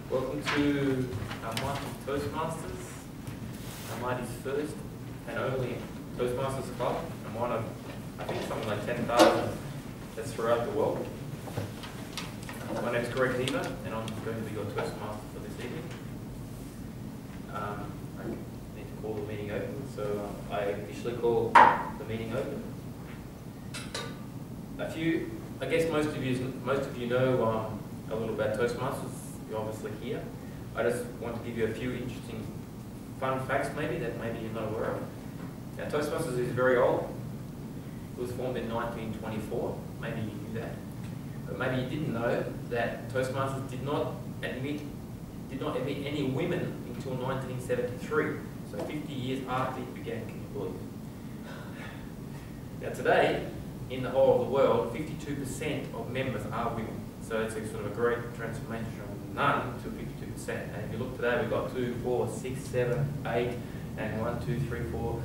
Welcome to Almaty Toastmasters, Almaty's first and only Toastmasters club, and one of, I think, something like 10,000 that's throughout the world. My name is Greg Heaver, and I'm going to be your Toastmaster for this evening. I need to call the meeting open, so I officially call the meeting open. I guess most of you know a little about Toastmasters. You're obviously here. I just want to give you a few interesting fun facts maybe that maybe you're not aware of. Now, Toastmasters is very old. It was formed in 1924. Maybe you knew that. But maybe you didn't know that Toastmasters did not admit any women until 1973. So 50 years after it began, can you believe? Now today, in the whole of the world, 52% of members are women. So it's a sort of a great transformation from none to 52%. And if you look today, we've got 2, 4, 6, 7, 8, and 1, 2, 3, 4,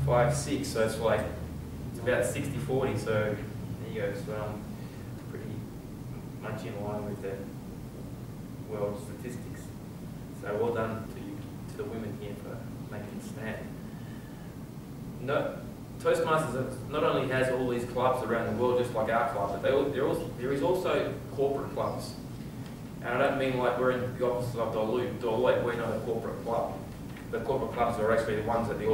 5, 6. So it's like, it's about 60-40. So there you go. So pretty much in line with the world statistics. So well done to the women here for making a stand. No, Toastmasters not only has all these clubs around the world, just like our club, but there is also corporate clubs. And I don't mean like we're in the offices of Deloitte, we're not a corporate club. The corporate clubs are actually the ones that the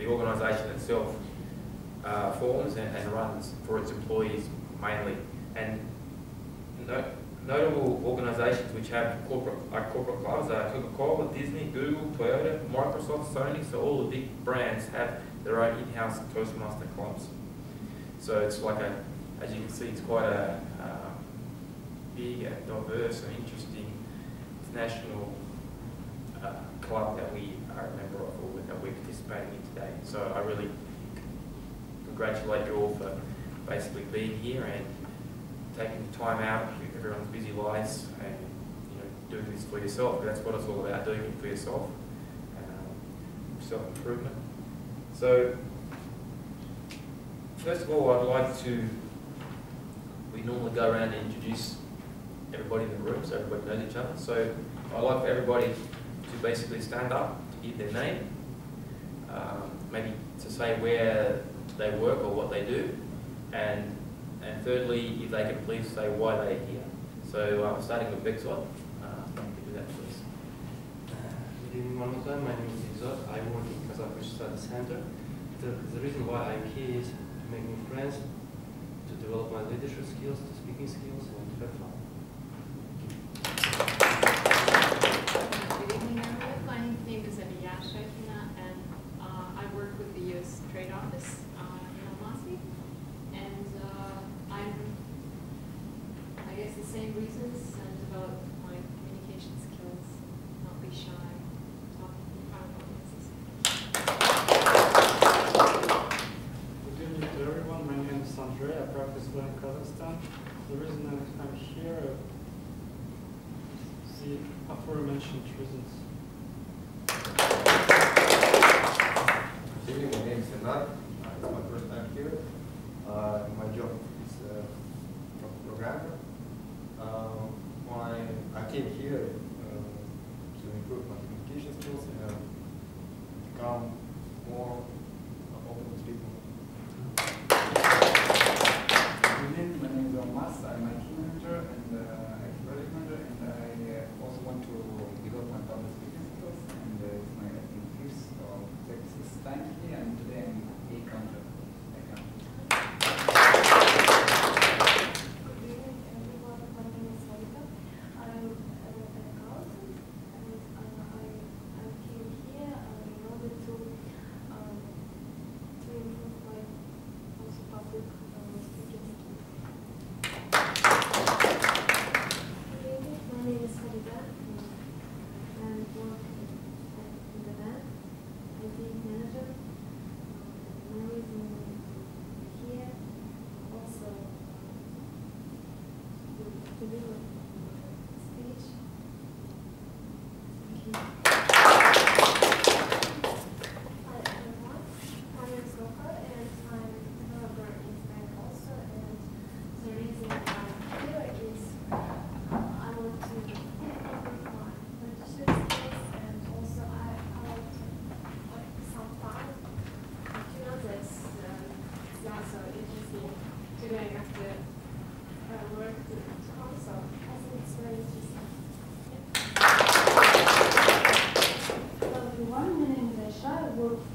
organisation itself forms and runs for its employees mainly. And notable organisations which have corporate clubs are Coca-Cola, Disney, Google, Toyota, Microsoft, Sony. So all the big brands have their own in-house Toastmaster clubs. So it's like as you can see, it's quite a big, diverse, and interesting international club that we are a member of, or that we're participating in today. So I really congratulate you all for basically being here and taking the time out of everyone's busy lives and doing this for yourself. That's what it's all about, doing it for yourself, self-improvement. So, first of all, I'd like to, we normally go around and introduce everybody in the room so everybody knows each other. So I'd like for everybody to basically stand up, to give their name, maybe to say where they work or what they do, and thirdly, if they can please say why they're here. So starting with Bexot, you can do that please. Good evening one more time, my name is Bexot. I work in Kazakh Study Center. The reason why I'm here is to make new friends, to develop my leadership skills, to speaking skills, and to have fun. Good evening everyone, my name is Aliya Shefina, and I work with the US Trade Office in Almaty. And I guess the same reasons, and develop my communication skills, not be shy, talk in front of audiences. Good evening to everyone. My name is Andrei. I practice law in Kazakhstan. The reason I'm here is the aforementioned reasons. Good evening. My name is Senat. It's my first time here. My job is programmer. I came here to improve my communication skills and become more open speaking. Good evening, my name is Almas. I'm a team manager and project manager, and I also want to develop my public speaking skills. And it's my fifth or sixth time here, and today I'm a counter. To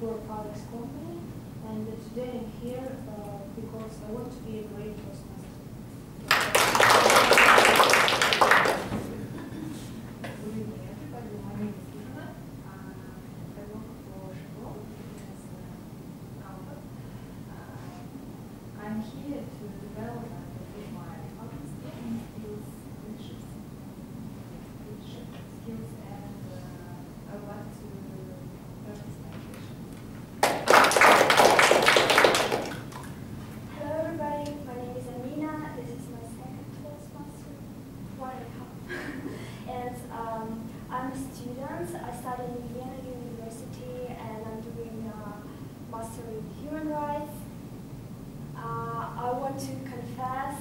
for Alex company, and today I'm here because I want to be a great Toastmaster. Good evening, everybody. My name is Ina. I work for Shibor as an accountant. I'm here to develop and improve my public speaking skills, leadership skills, and I would like to practice meditation. Hello everybody, my name is Amina. This is my second Toastmaster, 1.5. And I'm a student. I study in Vienna University and I'm doing a Master in Human Rights. I want to confess,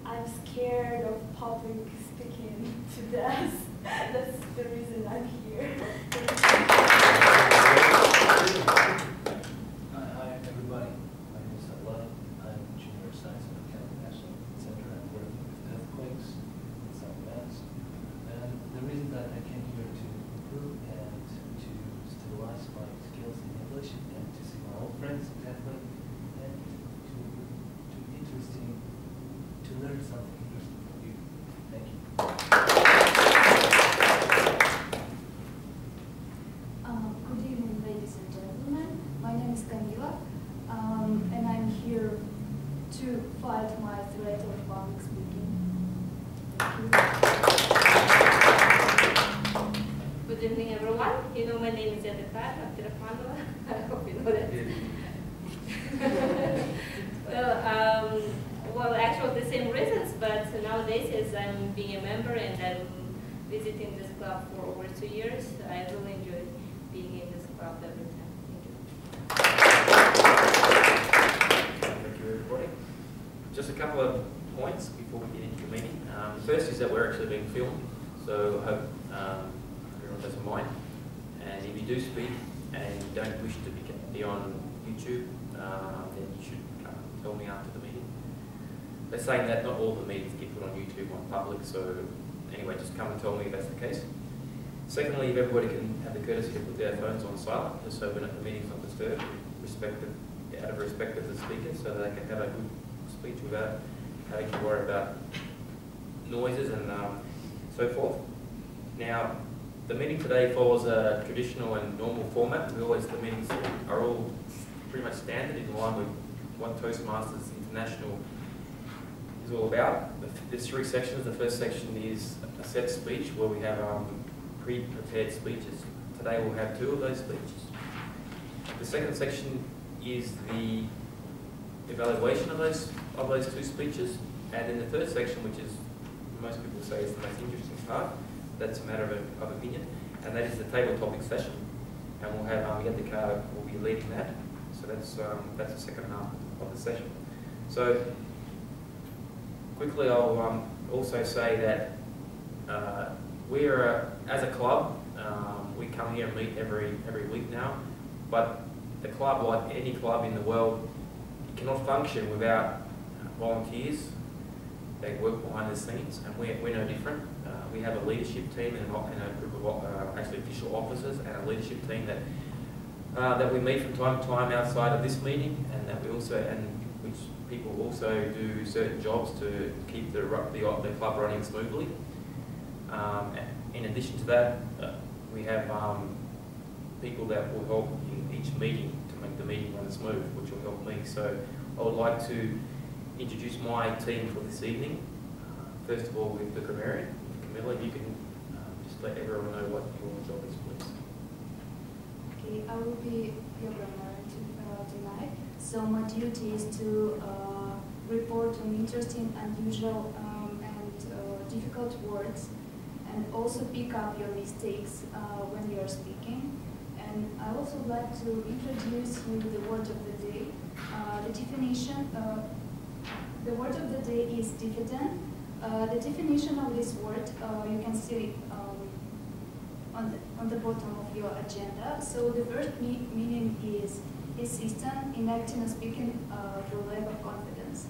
I'm scared of public speaking to death. That's the reason I'm here. Hi everybody, my name is Almaty. I'm a junior science at the National Center. I'm working with earthquakes and some events. And the reason that I came here to improve and to stabilize my skills in English and to see my old friends exactly and to learn something interesting from you. Thank you. Good evening, ladies and gentlemen. My name is Camila, and I'm here to fight my threat of public speaking. Thank you. Good evening, everyone. You know my name is Edita Abdirafanova. I hope you know that. Well, actually the same reasons, but nowadays as I'm being a member and I'm visiting this club for over 2 years, I really enjoy being in this club every time. Thank you. Thank you, everybody. Just a couple of points before we get into the meeting. First is that we're actually being filmed, so I hope everyone doesn't mind. And if you do speak and you don't wish to be on YouTube, then you should tell me after the meeting. They're saying that not all the meetings get put on YouTube on public, so anyway, just come and tell me if that's the case. Secondly, if everybody can have the courtesy to put their phones on silent, just so when the meeting's not disturbed, out of respect of the speaker, so that they can have a good speech without having to worry about noises and so forth. Now, the meeting today follows a traditional and normal format. The meetings are all pretty much standard in line with what Toastmasters International is all about. There's 3 sections. The first section is a set speech where we have pre-prepared speeches. Today we'll have 2 of those speeches. The second section is the evaluation of those 2 speeches, and then the third section, which is most people say is the most interesting part, that's a matter of opinion, and that is the table topic session. And we'll have Yadika will be leading that. So that's the second half of the session. So quickly, I'll also say that we're as a club, we come here and meet every week now. But the club, like any club in the world, it cannot function without volunteers. They work behind the scenes, and we're no different. We have a leadership team and a group of actually official officers and a leadership team that we meet from time to time outside of this meeting, and that we also which people also do certain jobs to keep the club running smoothly. In addition to that, we have people that will help in each meeting to make the meeting run smooth, which will help me. So I would like to introduce my team for this evening. First of all, with the grammarian, Camilla, you can just let everyone know what your job is, please. Okay, I will be your grammarian tonight. So my duty is to report on interesting, unusual, and difficult words, and also pick up your mistakes when you are speaking. And I also would like to introduce you the word of the day. The definition. The word of the day is dividend. The definition of this word you can see on the bottom of your agenda. So the first meaning is insistent in acting or speaking to a level of confidence.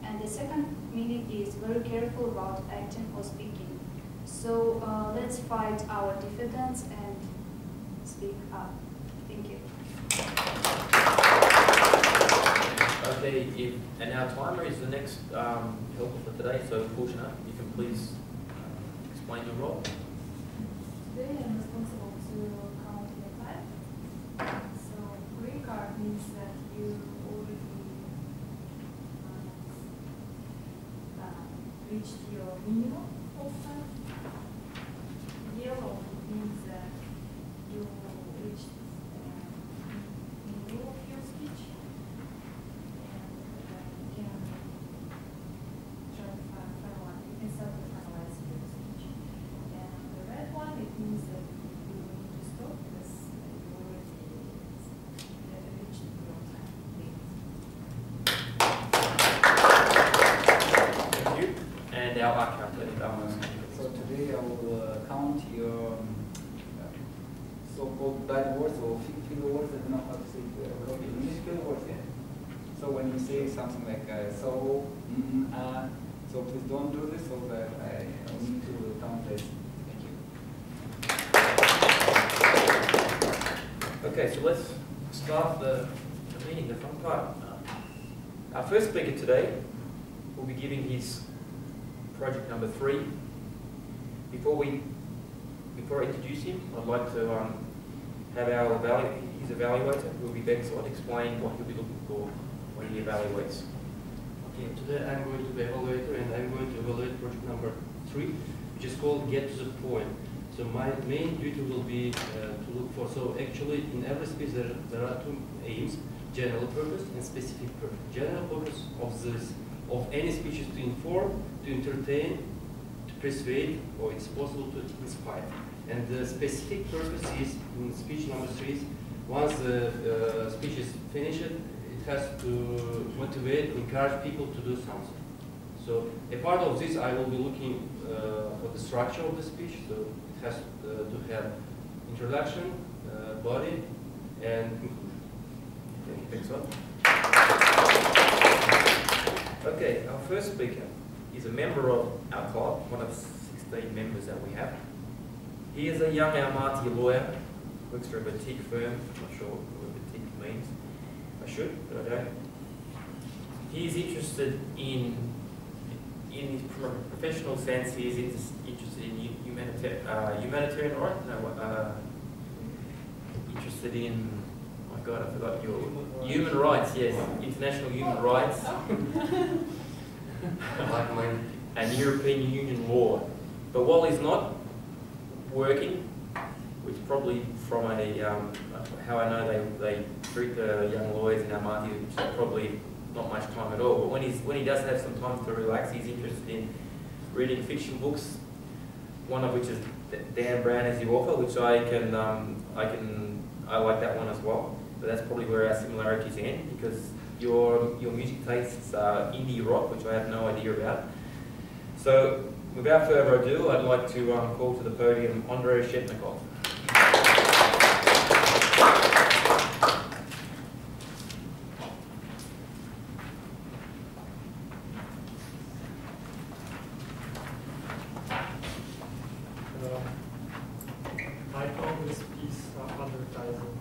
And the second meaning is very careful about acting or speaking. So let's fight our diffidence and speak up. Thank you. Okay, and our timer is the next helper for today, so Pushna, you can please explain your role. Today I'm responsible to count your time. So green card means that you already reached your minimum of time. Yellow means that you reached the middle of your speech. And you can try to finalize, you can start to finalize your speech. And the red one, it means that you need to stop because you already reached your time limit. Thank you. And our calculator. So today I will count your so-called bad words or filler words. I don't know how to say it. English filler words, yeah. So when you say something like so, so please don't do this so that I need to count this. Thank you. Okay, so let's start the meeting, the fun part. Our first speaker today will be giving his project number 3. Before I introduce him, I'd like to have his evaluator, who will be Bexot, explain what he'll be looking for when he evaluates. Okay, today I'm going to be evaluator and I'm going to evaluate project number 3, which is called Get to the Point. So my main duty will be to look for, so actually in every speech there are 2 aims, general purpose and specific purpose. General purpose of any speech is to inform, to entertain, to persuade, or it's possible to inspire. And the specific purpose is, in speech number 3, once the speech is finished, it has to motivate, encourage people to do something. So a part of this, I will be looking for the structure of the speech. So it has to have introduction, body, and conclusion. Thank you, Okay, our first speaker is a member of our club, one of 16 members that we have. He is a young Almaty lawyer, works for a boutique firm. I'm not sure what boutique means. I should, but I don't. He is interested in his professional sense, he is interested in humanitarian rights. No, interested in, oh my God, I forgot your human rights. Yes, international human rights. And European Union law. But while he's not working, which probably from how I know they treat the young lawyers in Almaty, which is probably not much time at all. But when he does have some time to relax, he's interested in reading fiction books. One of which is Dan Brown as the author, which I like that one as well. But that's probably where our similarities end, because your music tastes are indie rock, which I have no idea about. So, without further ado, I'd like to call to the podium Andrei Shetnikov. I call this piece advertising.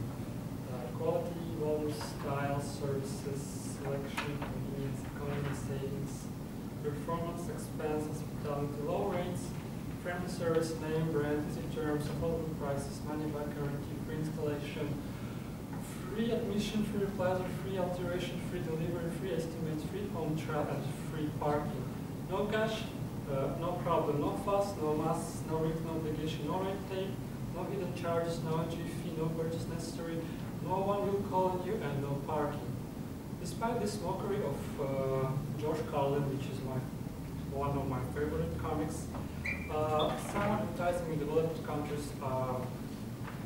Quality, volume, style, services, selection, convenience, economy, savings, performance, expense, hospitality, low rates, friendly service, name, brand, easy terms, affordable prices, money back guarantee, free installation, free admission, free plaza, free alteration, free delivery, free estimates, free home trial, and free parking. No cash, no problem, no fuss, no mass, no written obligation, no red tape, no hidden charges, no entry fee, no purchase necessary, no one will call on you, and no parking. Despite this mockery of George Carlin, which is one of my favorite comics, some advertising in developed countries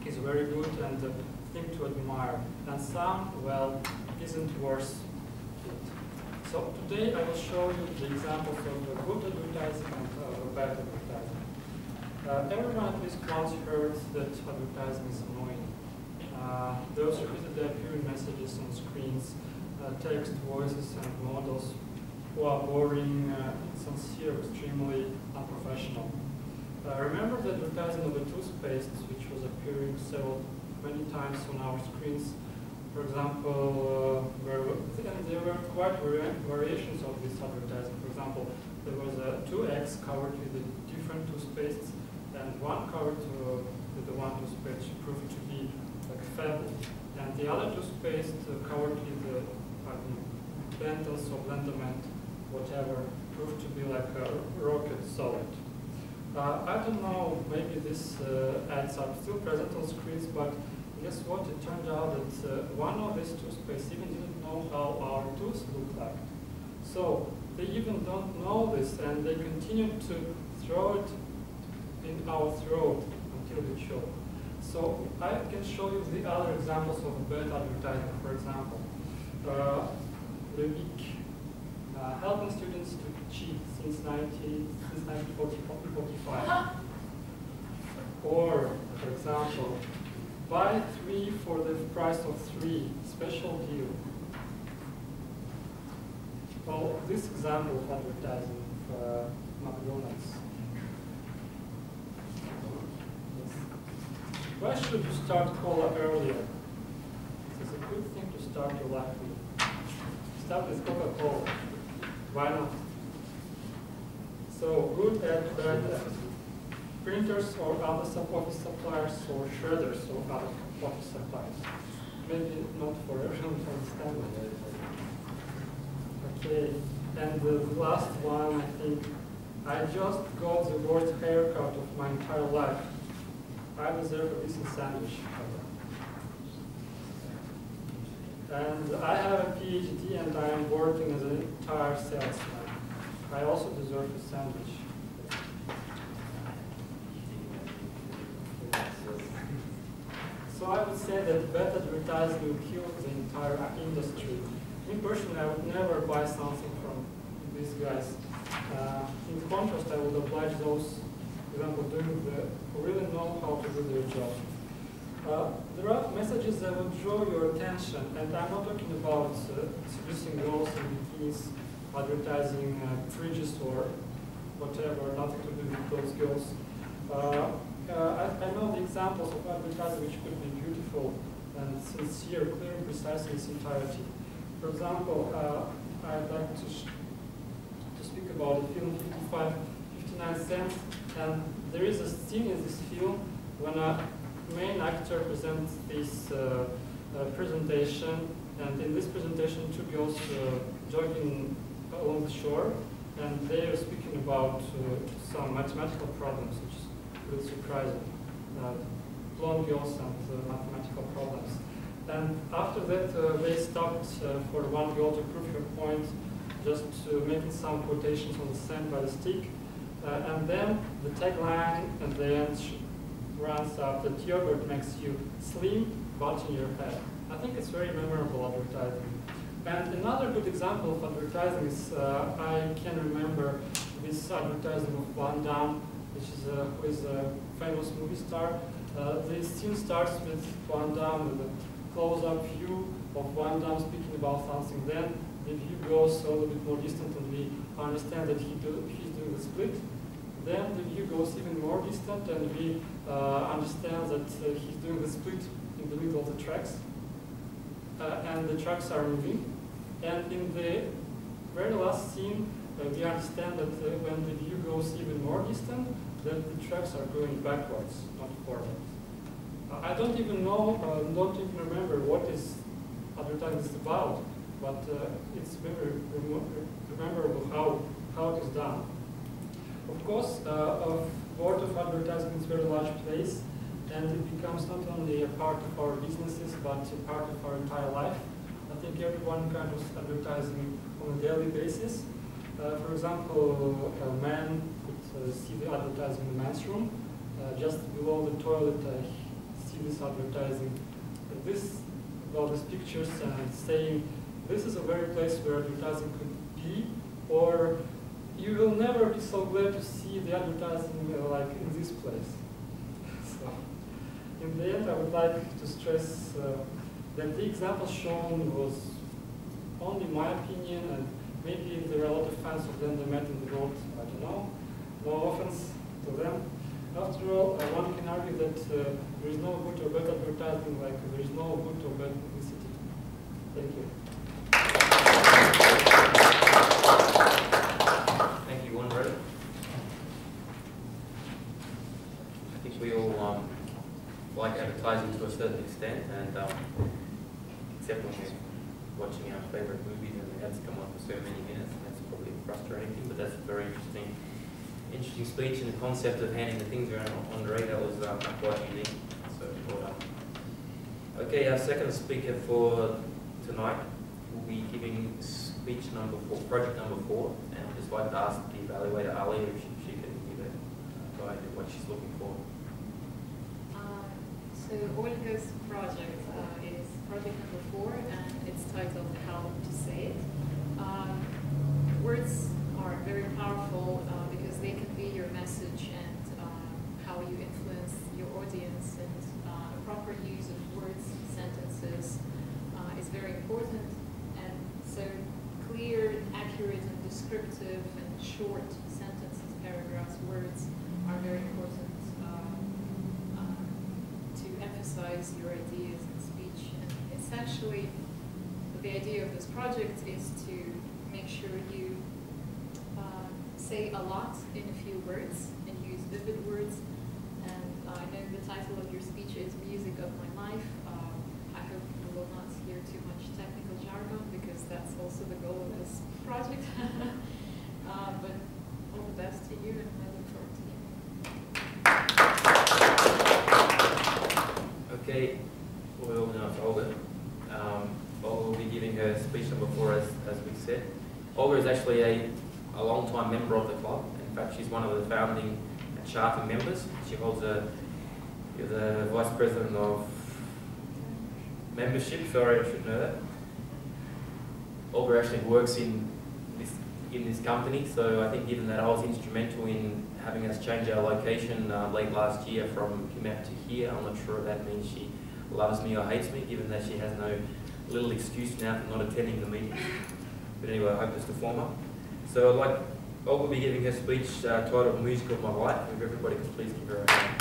is very good and a thing to admire, and some, well, isn't worth it. So today I will show you the examples of good advertising and bad advertising. Everyone at least once heard that advertising is annoying. Those repeated appearing messages on screens, text, voices, and models who are boring, insincere, extremely unprofessional. Remember the advertising of the toothpaste, which was appearing several many times on our screens. For example, there were quite variations of this advertising. For example, there was a 2X covered with the different toothpastes, and one covered with the one toothpaste proved to be like Fable, and the other toothpaste covered with the Bentos or Blendament, whatever, proved to be like a rocket solid. I don't know, maybe this ads are still present on screens, but guess what? It turned out that one of these toothpaste even didn't know how our tooth looked like. So they even don't know this, and they continue to throw it in our throat until we choke. So I can show you the other examples of bad advertising. For example, the week helping students to cheat since 1945. Or, for example, buy 3 for the price of 3, special deal. Well, this example of advertising of McDonald's. Why should you start cola earlier? It's a good thing to start your life with. Start with Coca-Cola. Why not? So, good ad, bad ad. Printers or other office suppliers, or shredders or other office suppliers. Maybe not for everyone to understand it. Okay, and the last one, I think, I just got the worst haircut of my entire life. I deserve a decent sandwich. And I have a PhD and I am working as an tire salesman. I also deserve a sandwich. So I would say that bad advertising will kill the entire industry. Me personally, I would never buy something from these guys. In contrast, I would oblige those, for example, who really know how to do their job. There are messages that will draw your attention, and I'm not talking about seducing girls in bikinis, advertising fridges or whatever, nothing to do with those girls. I know the examples of advertising which could be beautiful and sincere, clear and precise in its entirety. For example, I'd like to speak about the film 59 Cents, and there is a scene in this film when a main actor presents this presentation, and in this presentation 2 girls jogging along the shore, and they are speaking about some mathematical problems, which is really surprising. Blonde girls and mathematical problems. And after that, they stopped for one girl to prove her point, just making some quotations on the sand by the stick. And then the tagline at the end runs up that yogurt makes you slim, but in your head. I think it's very memorable advertising. And another good example of advertising is, I can remember this advertising of Van Damme, which is who is a famous movie star. The scene starts with Van Damme with a close-up view of Van Damme speaking about something. Then the view goes a little bit more distant, and we understand that he's doing the split. Then the view goes even more distant, and we understand that he's doing the split in the middle of the tracks. And the tracks are moving. And in the very last scene, we understand that when the view goes even more distant, that the tracks are going backwards, not forward. I don't even know, don't even remember what this advertising is about, but it's very memorable how it is done. Of course, a world of advertising is a very large place, and it becomes not only a part of our businesses, but a part of our entire life. I think everyone kind of advertising on a daily basis. For example, a man could see the advertising in the men's room. Just below the toilet, I see this advertising. Well, these pictures and saying, this is a very place where advertising could be, or you will never be so glad to see the advertising like in this place. So, in the end, I would like to stress that the example shown was only my opinion, and maybe there are a lot of fans of them they met in the world, I don't know. No offense to them. After all, one can argue that there is no good or bad advertising, like there is no good or bad publicity. Thank you. Thank you, one Reddit. I think we all like advertising to a certain extent, and except when we're watching our favourite movies and the ads come on for so many minutes, and that's probably a frustrating thing, but that's a very interesting speech, and the concept of handing the things around Andre, that was quite unique. So well done. Okay, our second speaker for tonight will be giving speech number 4, project number 4, and I'd just like to ask the evaluator Ali if she can give a guide to what she's looking for. So Olga's project is project number 4, and it's titled How to Say It. Words are very powerful because they convey your message and how you influence your audience, and a proper use of words, sentences is very important. And so clear, accurate, and descriptive and short sentences, paragraphs, words are very important to emphasize your ideas in speech. And it's actually, the idea of this project is to make sure you say a lot in a few words and use vivid words. And I know the title of your speech is Music of My Life. I hope you will not hear too much technical jargon, because that's also the goal of this project. But all the best to you, and I look forward to hearing. Okay, well, now it's Olga. Olga will be giving her speech number 4, as we said. Olga is actually a long-time member of the club. In fact, she's one of the founding charter members. She holds the vice president of membership. Sorry, I should know that. Olga actually works in this company, so I think given that I was instrumental in having us change our location late last year from Kemet to here, I'm not sure if that means she loves me or hates me, given that she has no little excuse now for not attending the meeting. But anyway, I hope it's the former. So I'd like Olga will be giving her speech titled Music of My Life. If everybody could please give her a hand.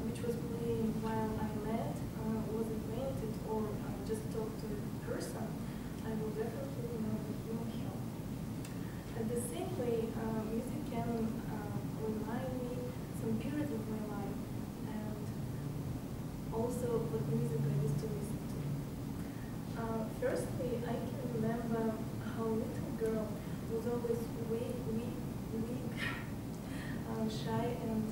Which was playing while I met, was acquainted, or just talked to the person, I will definitely remember him or her. At the same way, music can remind me some periods of my life, and also what music I used to listen to. Firstly, I can remember how little girl was always weak, shy, and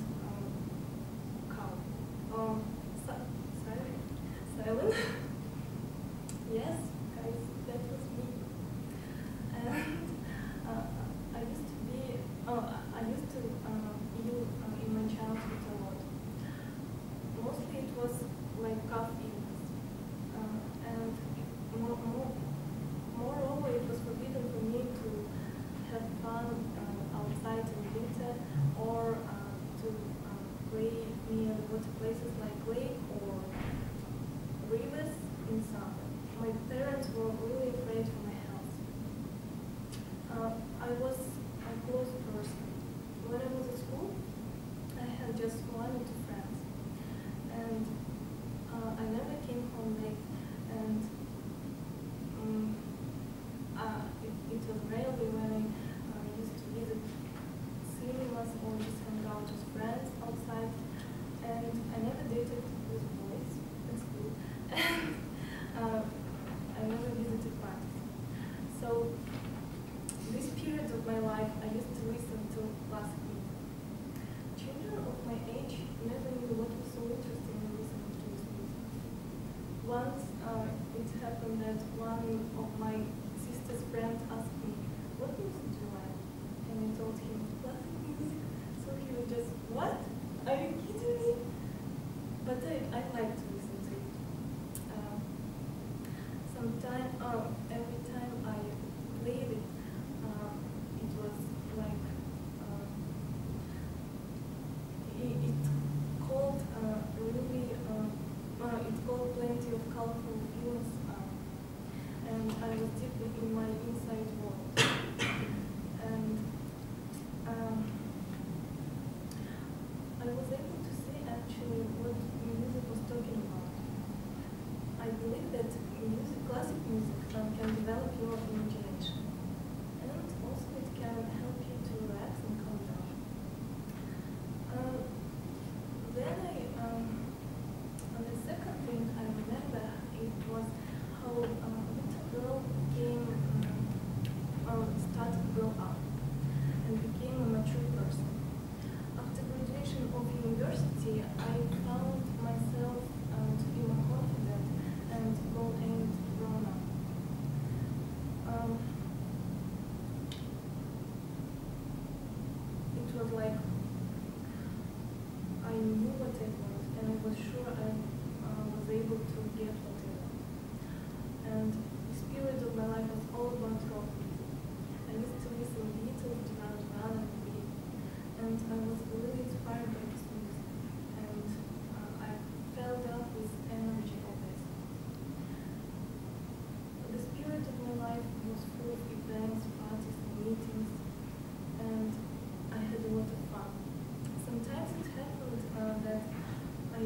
silent. Yes, guys, that was me. And I used to ill in my childhood a lot. Mostly it was like cough illness. And moreover, it was forbidden for me to have fun outside in winter, or to play near water places like lake or rivers in summer. My parents were really afraid for my health. I was a close person. When I was at school, I had just 1 or 2 friends, and I never came home late, and it was rarely when I used to visit cinemas or just hang out with friends outside, and I never dated with boys at school, and I never visited parties. So this period of my life, I used to listen to classic music. Children of my age never knew what was so interesting in listening to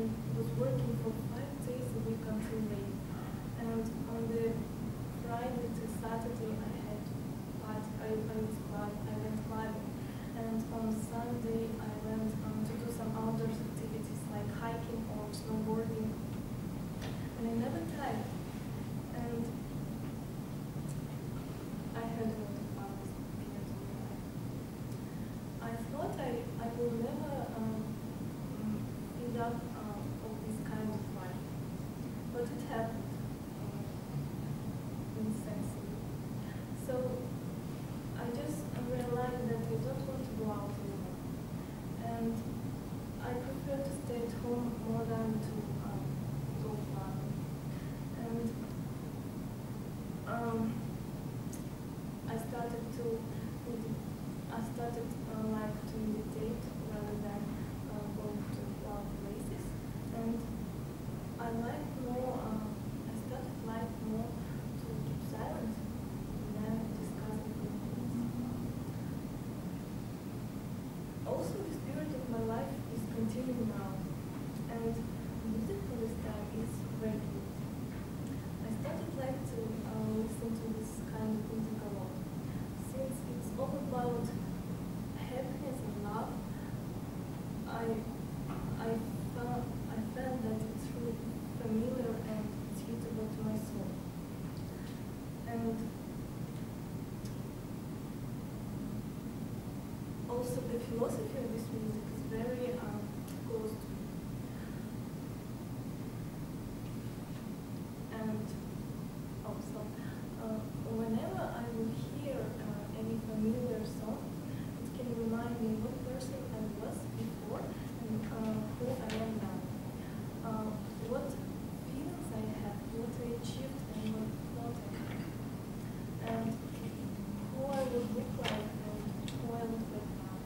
and was working for 5 days a week until late. And on the Friday to Saturday I went climbing. And on Sunday I went to do some outdoor activities like hiking or snowboarding. And I never tried. And I had a lot of fun experience in my life. I thought I would never end up of this kind of life, but it happened in Sensi. So I just realized that I don't want to go out anymore, and I prefer to stay at home more than to go climbing. And I started like to meditate rather than go to wild places, and I like more. I started like more to keep silent than discussing with things. Also, the spirit of my life is continuing now, and music for this time is very good. I started like to listen to this kind of music a lot, since it's all about happiness and love. I felt that it's really familiar and suitable to my soul. And also the philosophy of this music is very close to me. And also, whenever I will hear any familiar song, it can remind me what person I was before and who I am now. What feelings I have, what I achieved and what not I have. And who I would look like and who I look like now.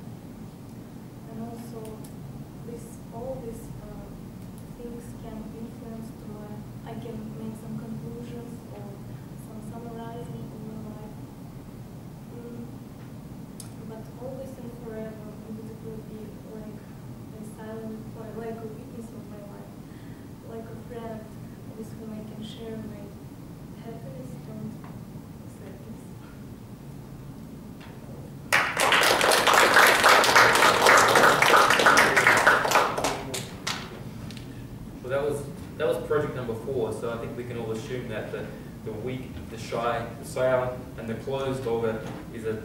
And also, all these things can influence to I can make some conclusions or some summarizing of my life. But always and forever, music will be like a silent, like a witness of my life, like a friend with whom I can share my happiness and sadness. Well, that was project number 4. So I think we can all assume that the weak, the shy, the silent, and the closed dogger is a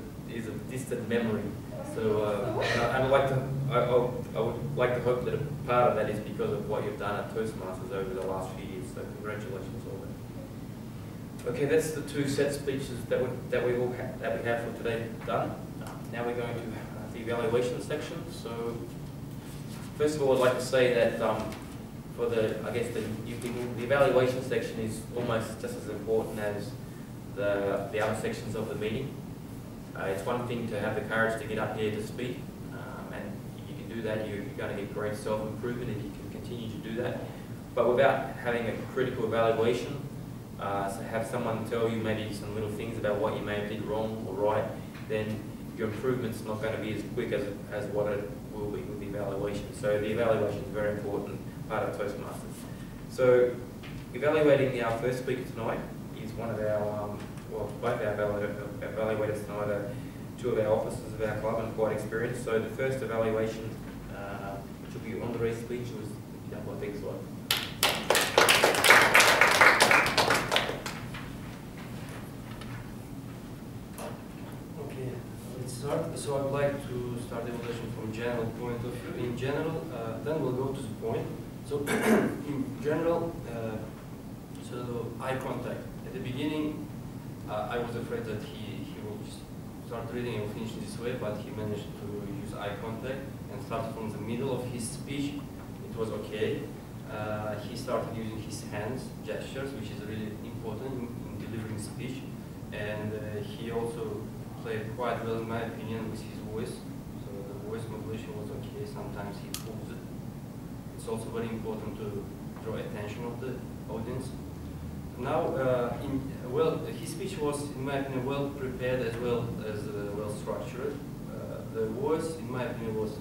distant memory. So I would like to hope that a part of that is because of what you've done at Toastmasters over the last few years. So congratulations on that. Okay, that's the 2 set speeches that we have for today done. Now we're going to the evaluation section. So first of all, I'd like to say that for the evaluation section is almost just as important as the other sections of the meeting. It's one thing to have the courage to get up here to speak, and if you can do that, you're going to get great self-improvement if you can continue to do that. But without having a critical evaluation, so have someone tell you maybe some little things about what you may have did wrong or right, then your improvement's not going to be as quick as what it will be with the evaluation. So the evaluation is a very important part of Toastmasters. So evaluating our first speaker tonight is one of our, both our evaluators tonight are 2 of our officers of our club and quite experienced. So the first evaluation, which will be Andre's speech, was done by Big Slot. Okay, let's start. So I would like to start the evaluation from general point of view. In general, then we'll go to the point. So in general, so eye contact. At the beginning, I was afraid that he will just start reading and finish this way, but he managed to use eye contact and start from the middle of his speech. It was okay. He started using his hands gestures, which is really important in delivering speech. And he also played quite well, in my opinion, with his voice. So the voice modulation was okay. Sometimes he pulls it. It's also very important to draw attention of the audience. Now, his speech was, in my opinion, well prepared as well as well structured. The voice, in my opinion, was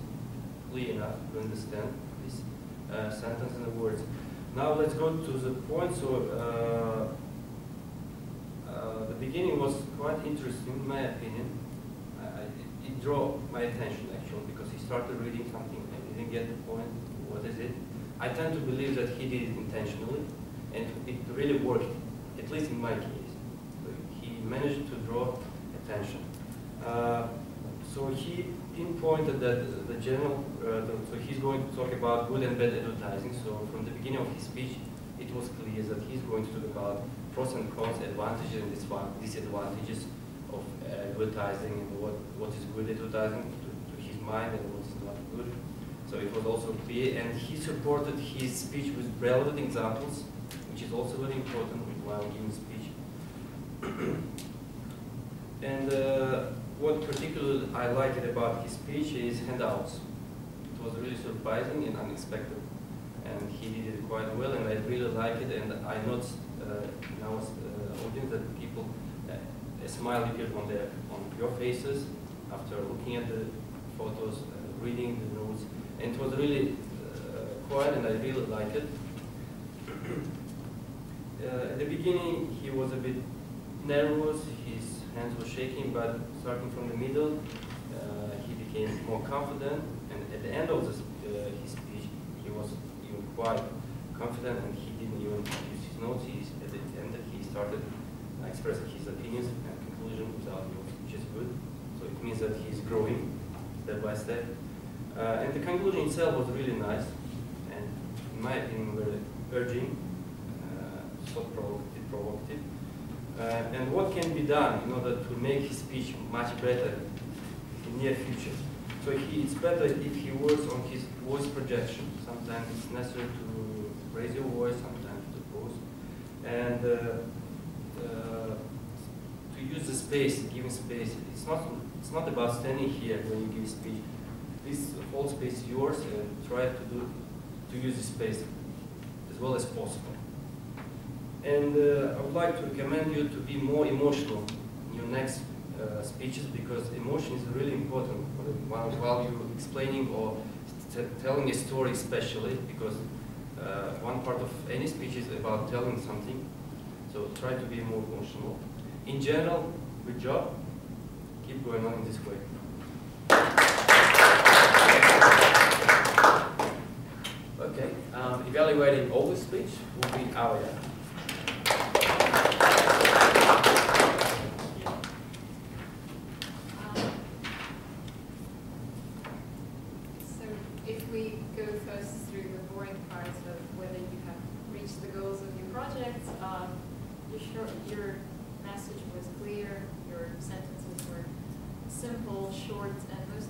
clear enough to understand this. sentences and words. Now let's go to the point. So the beginning was quite interesting, in my opinion. It drew my attention actually, because he started reading something and didn't get the point. What is it? I tend to believe that he did it intentionally, and it really worked, at least in my case. He managed to draw attention. So he pinpointed that the general, so he's going to talk about good and bad advertising. So from the beginning of his speech, it was clear that he's going to talk about pros and cons, advantages and disadvantages of advertising, and what is good advertising to his mind and what is not good. So it was also clear, and he supported his speech with relevant examples, which is also very important while giving speech. And what particularly I liked about his speech is handouts. It was really surprising and unexpected, and he did it quite well, and I really like it. And I noticed in our audience that people, a smile appeared on your faces after looking at the photos, reading the notes, and it was really quiet, and I really liked it. At the beginning, he was a bit nervous, his hands were shaking, but starting from the middle, he became more confident, and at the end of his speech, he was even quite confident, and he didn't even use his notes. At the end, he started expressing his opinions and conclusion without notes, which is good. So it means that he's growing step by step. And the conclusion itself was really nice, and in my opinion, very urging, so provocative. And what can be done in order to make his speech much better in the near future? So it's better if he works on his voice projection. Sometimes it's necessary to raise your voice, sometimes to pause. And to use the space, giving space. It's not about standing here when you give speech. This whole space is yours, and try to use the space as well as possible. And I would like to recommend you to be more emotional in your next speeches, because emotion is really important while you're explaining or telling a story, especially because one part of any speech is about telling something. So try to be more emotional. In general, good job. Keep going on in this way. Okay, evaluating all the speech will be Alia. So if we go first through the boring part of whether you have reached the goals of your project, your message was clear, your sentences were simple, short, and most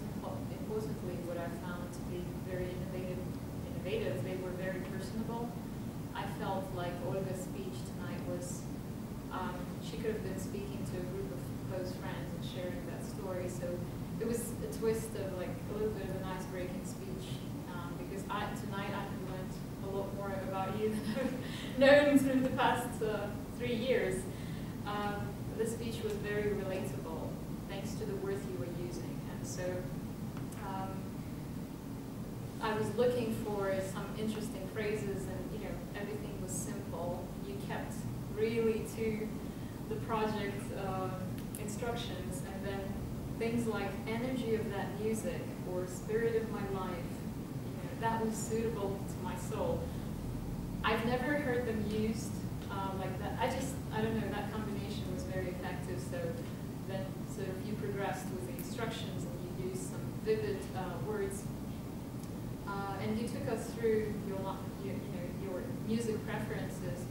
importantly, what I found to be very innovative, they were very personable. I felt like Olga's speech tonight was, she could have been speaking to a group of close friends and sharing that story. So it was a twist of like a little bit of an ice-breaking speech, because tonight I have learned a lot more about you than I've known through the past 3 years. The speech was very relatable, thanks to the words you were using. And so I was looking for some interesting phrases, and everything was simple. You kept really to the project instructions, and then things like energy of that music or spirit of my life, that was suitable to my soul. I've never heard them used like that. I don't know, that combination was very effective. So then sort of you progressed with the instructions and you used some vivid words. And you took us through your music preferences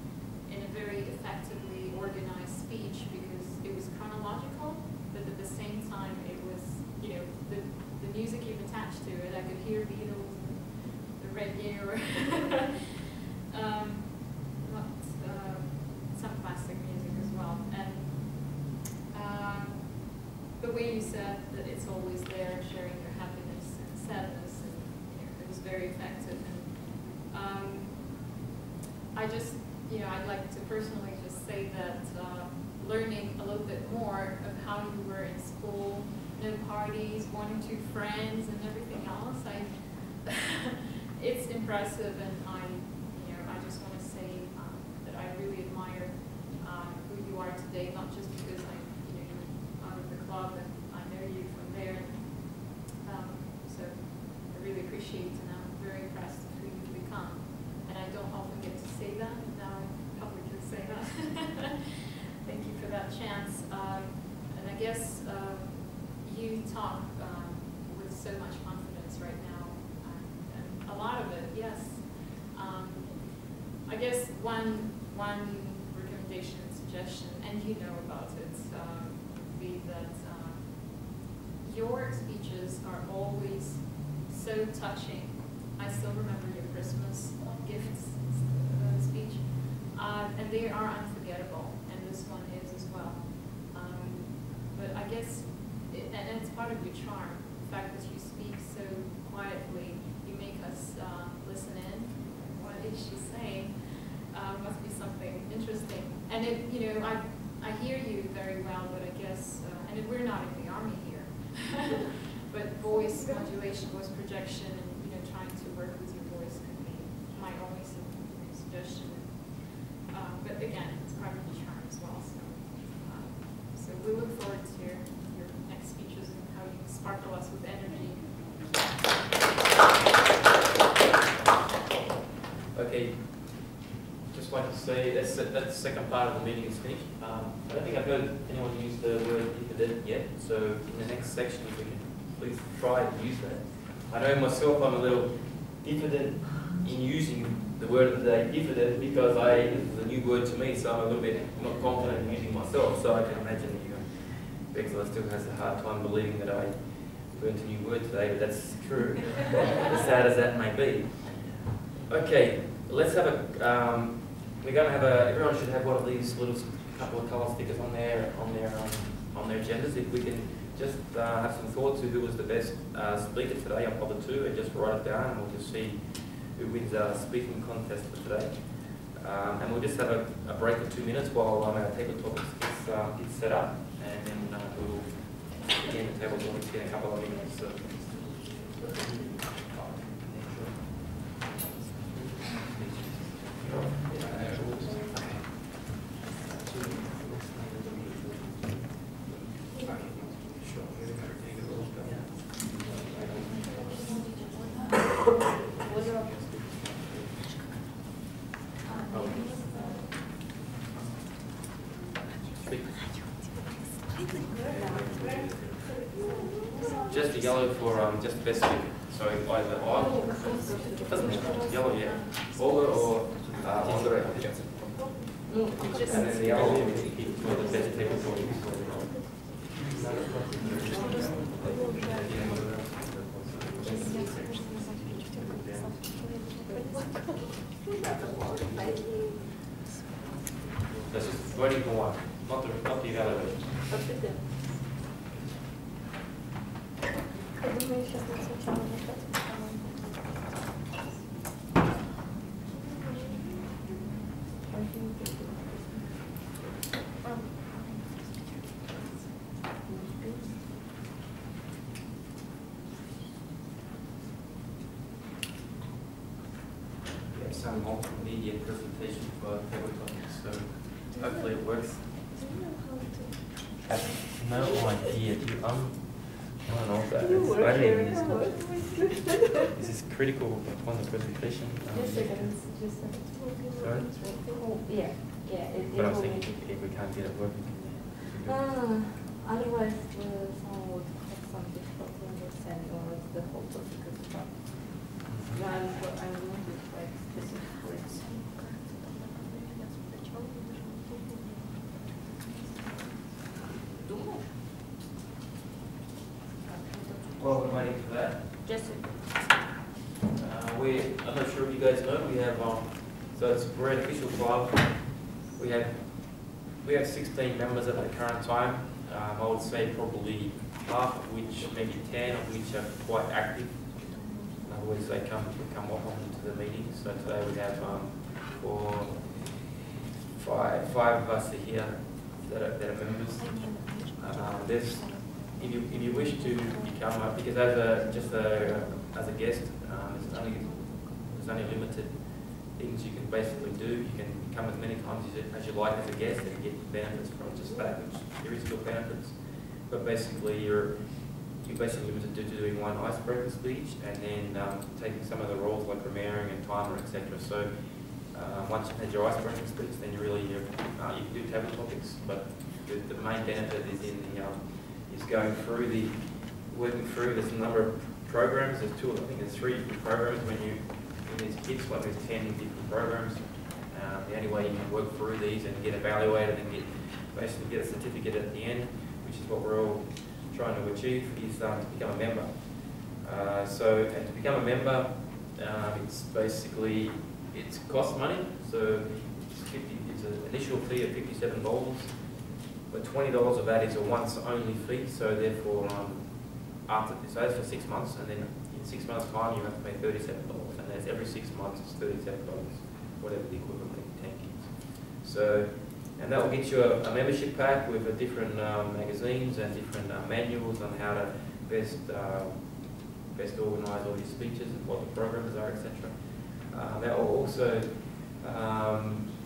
in a very effectively organized speech, because it was chronological, but at the same time it was, the music you've attached to it. I could hear Beatles, the reggae, or some classic music as well. And the way you said that it's always there, sharing your happiness and sadness, and it was very effective. And I'd like to personally just say that learning a little bit more of how you were in school, no parties, 1 or 2 friends, and everything else, it's impressive, and I just want to say that I really admire who you are today, not just because you're out of the club and I know you from there. So I really appreciate, and I'm very impressed with who you've become. And I don't often get to say that, and now I publicly say that. Thank you for that chance. And I guess you talk with so much confidence right now, and a lot of it, yes. I guess one recommendation, suggestion, and you know about it, would be that your speeches are always so touching. I still remember your Christmas gifts speech, and they are unforgettable, and this one is as well. But I guess, and it's part of your charm, the fact that you speak so quietly, you make us listen in. What is she saying? Must be something interesting. And I hear you very well, but I guess, and we're not in the army here, but voice modulation, voice projection, and trying to work with your voice could be my only suggestion. But again, it's part of your charm as well. So we look forward to your next speeches and how you sparkle us with energy. Okay, just like to say that the second part of the meeting is finished. I don't think I've heard anyone use the word diffident yet, so in the next section, if we can please try to use that. I know myself, I'm a little diffident in using the word of the day, diffident, because this is a new word to me, so I'm a little bit not confident in using myself, so I can imagine Bexler still has a hard time believing that I learned a new word today, but that's true, as sad as that may be. Okay, let's have we're going to have everyone should have one of these little couple of colour stickers on their agendas. If we can just have some thoughts of who was the best speaker today, I'll probably two, and just write it down, and we'll just see who wins our speaking contest for today. And we'll just have a break of 2 minutes while our table topics gets set up, and then we'll begin the table topics in a couple of minutes. So. Just the yellow for just the best speaker. So either on, doesn't matter, yellow, yeah. Olga or Andre. And then the yellow for the best table for you. That's just voting for one, not the evaluation. We have some multimedia presentation for table topics, so hopefully it works. I have no idea. I don't know what that is. I didn't even use it. Is this critical upon the presentation? Just a second. Sorry? Yeah. But I was thinking if we can't get it working. Otherwise, someone would have some difficulty understanding or the whole topic is about. I'm looking like specific words. While we're waiting for that, Just I'm not sure if you guys know, we have so we're an official club. We have 16 members at the current time. I would say probably half of which, maybe 10 of which are quite active. In other words, they come often to the meetings. So today we have five of us are here that are members. If you wish to become because as a guest, there's only only limited things you can basically do. You can come as many times as you like as a guest and get benefits from just that, which there is still benefits. But basically, you're basically limited to doing one icebreaker speech and then taking some of the roles like premiering and timer, etc. So once you've had your icebreaker speech, then you can do table topics. But the main benefit is in the is going through working through. There's a number of programs. There's I think there's 3 different programs when you in these kits. Like there's 10 different programs. The only way you can work through these and get evaluated and basically get a certificate at the end, which is what we're all trying to achieve, is to become a member. And to become a member, it costs money. So it's an initial fee of $57, but $20 of that is a once-only fee. So therefore, so that's for 6 months, and then in 6 months' time you have to pay $37, and that's every 6 months it's $37, whatever the equivalent in 10 gigs. So. And that will get you a membership pack with different magazines and different manuals on how to best organise all your speeches and what the programs are, etc. That will also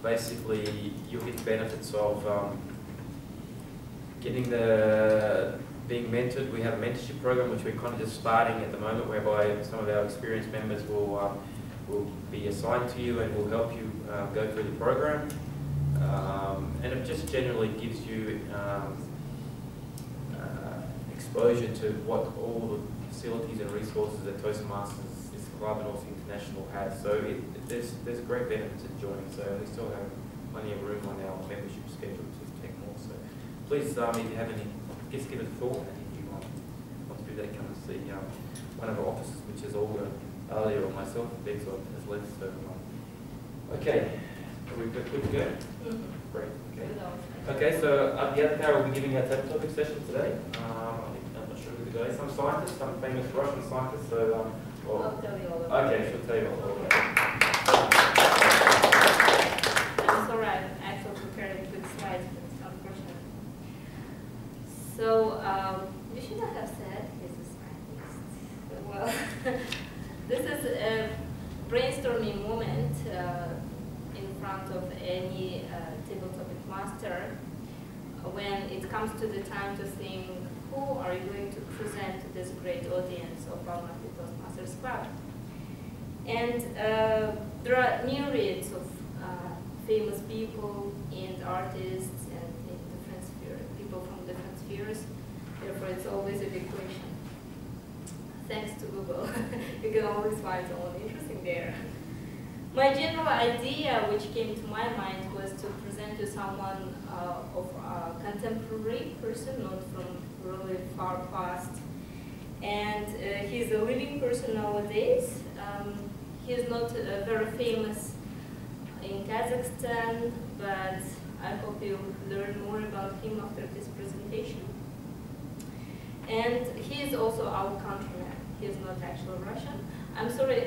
basically you'll get the benefits of being mentored. We have a mentorship program which we're kind of just starting at the moment, whereby some of our experienced members will be assigned to you and will help you go through the program. And it just generally gives you exposure to what all the facilities and resources that Toastmasters, this club and also International has. So there's great benefits in joining. So we still have plenty of room on our membership schedule to take more. So please, if you have any, just give it a thought. And if you want to do that, come and see one of our offices, which is Olga, Alia, or myself. Bex has left. So okay. Are we good to go? Mm-hmm. Great. Okay. Okay. So the other hour we'll be giving our table topic session today. I'm not sure who the guy is. Some scientist, some famous Russian scientist. So I'll tell you all about it. Okay, she'll tell you all about it. I'm sorry, I actually prepared quick slides, but it's unfortunate. So you should not have said he's a scientist. Well, this is a brainstorming moment. In front of any table topic master, when it comes to the time to think, who are you going to present to this great audience of Almaty Toastmasters Club? And there are myriads of famous people and artists and in different spheres, people from different spheres. Therefore, it's always a big question. Thanks to Google, you can always find someone interesting there. My general idea, which came to my mind, was to present to someone of a contemporary person, not from really far past. And he's a living person nowadays. He's not very famous in Kazakhstan, but I hope you'll learn more about him after this presentation. And he is also our countryman. He is not actually Russian. I'm sorry,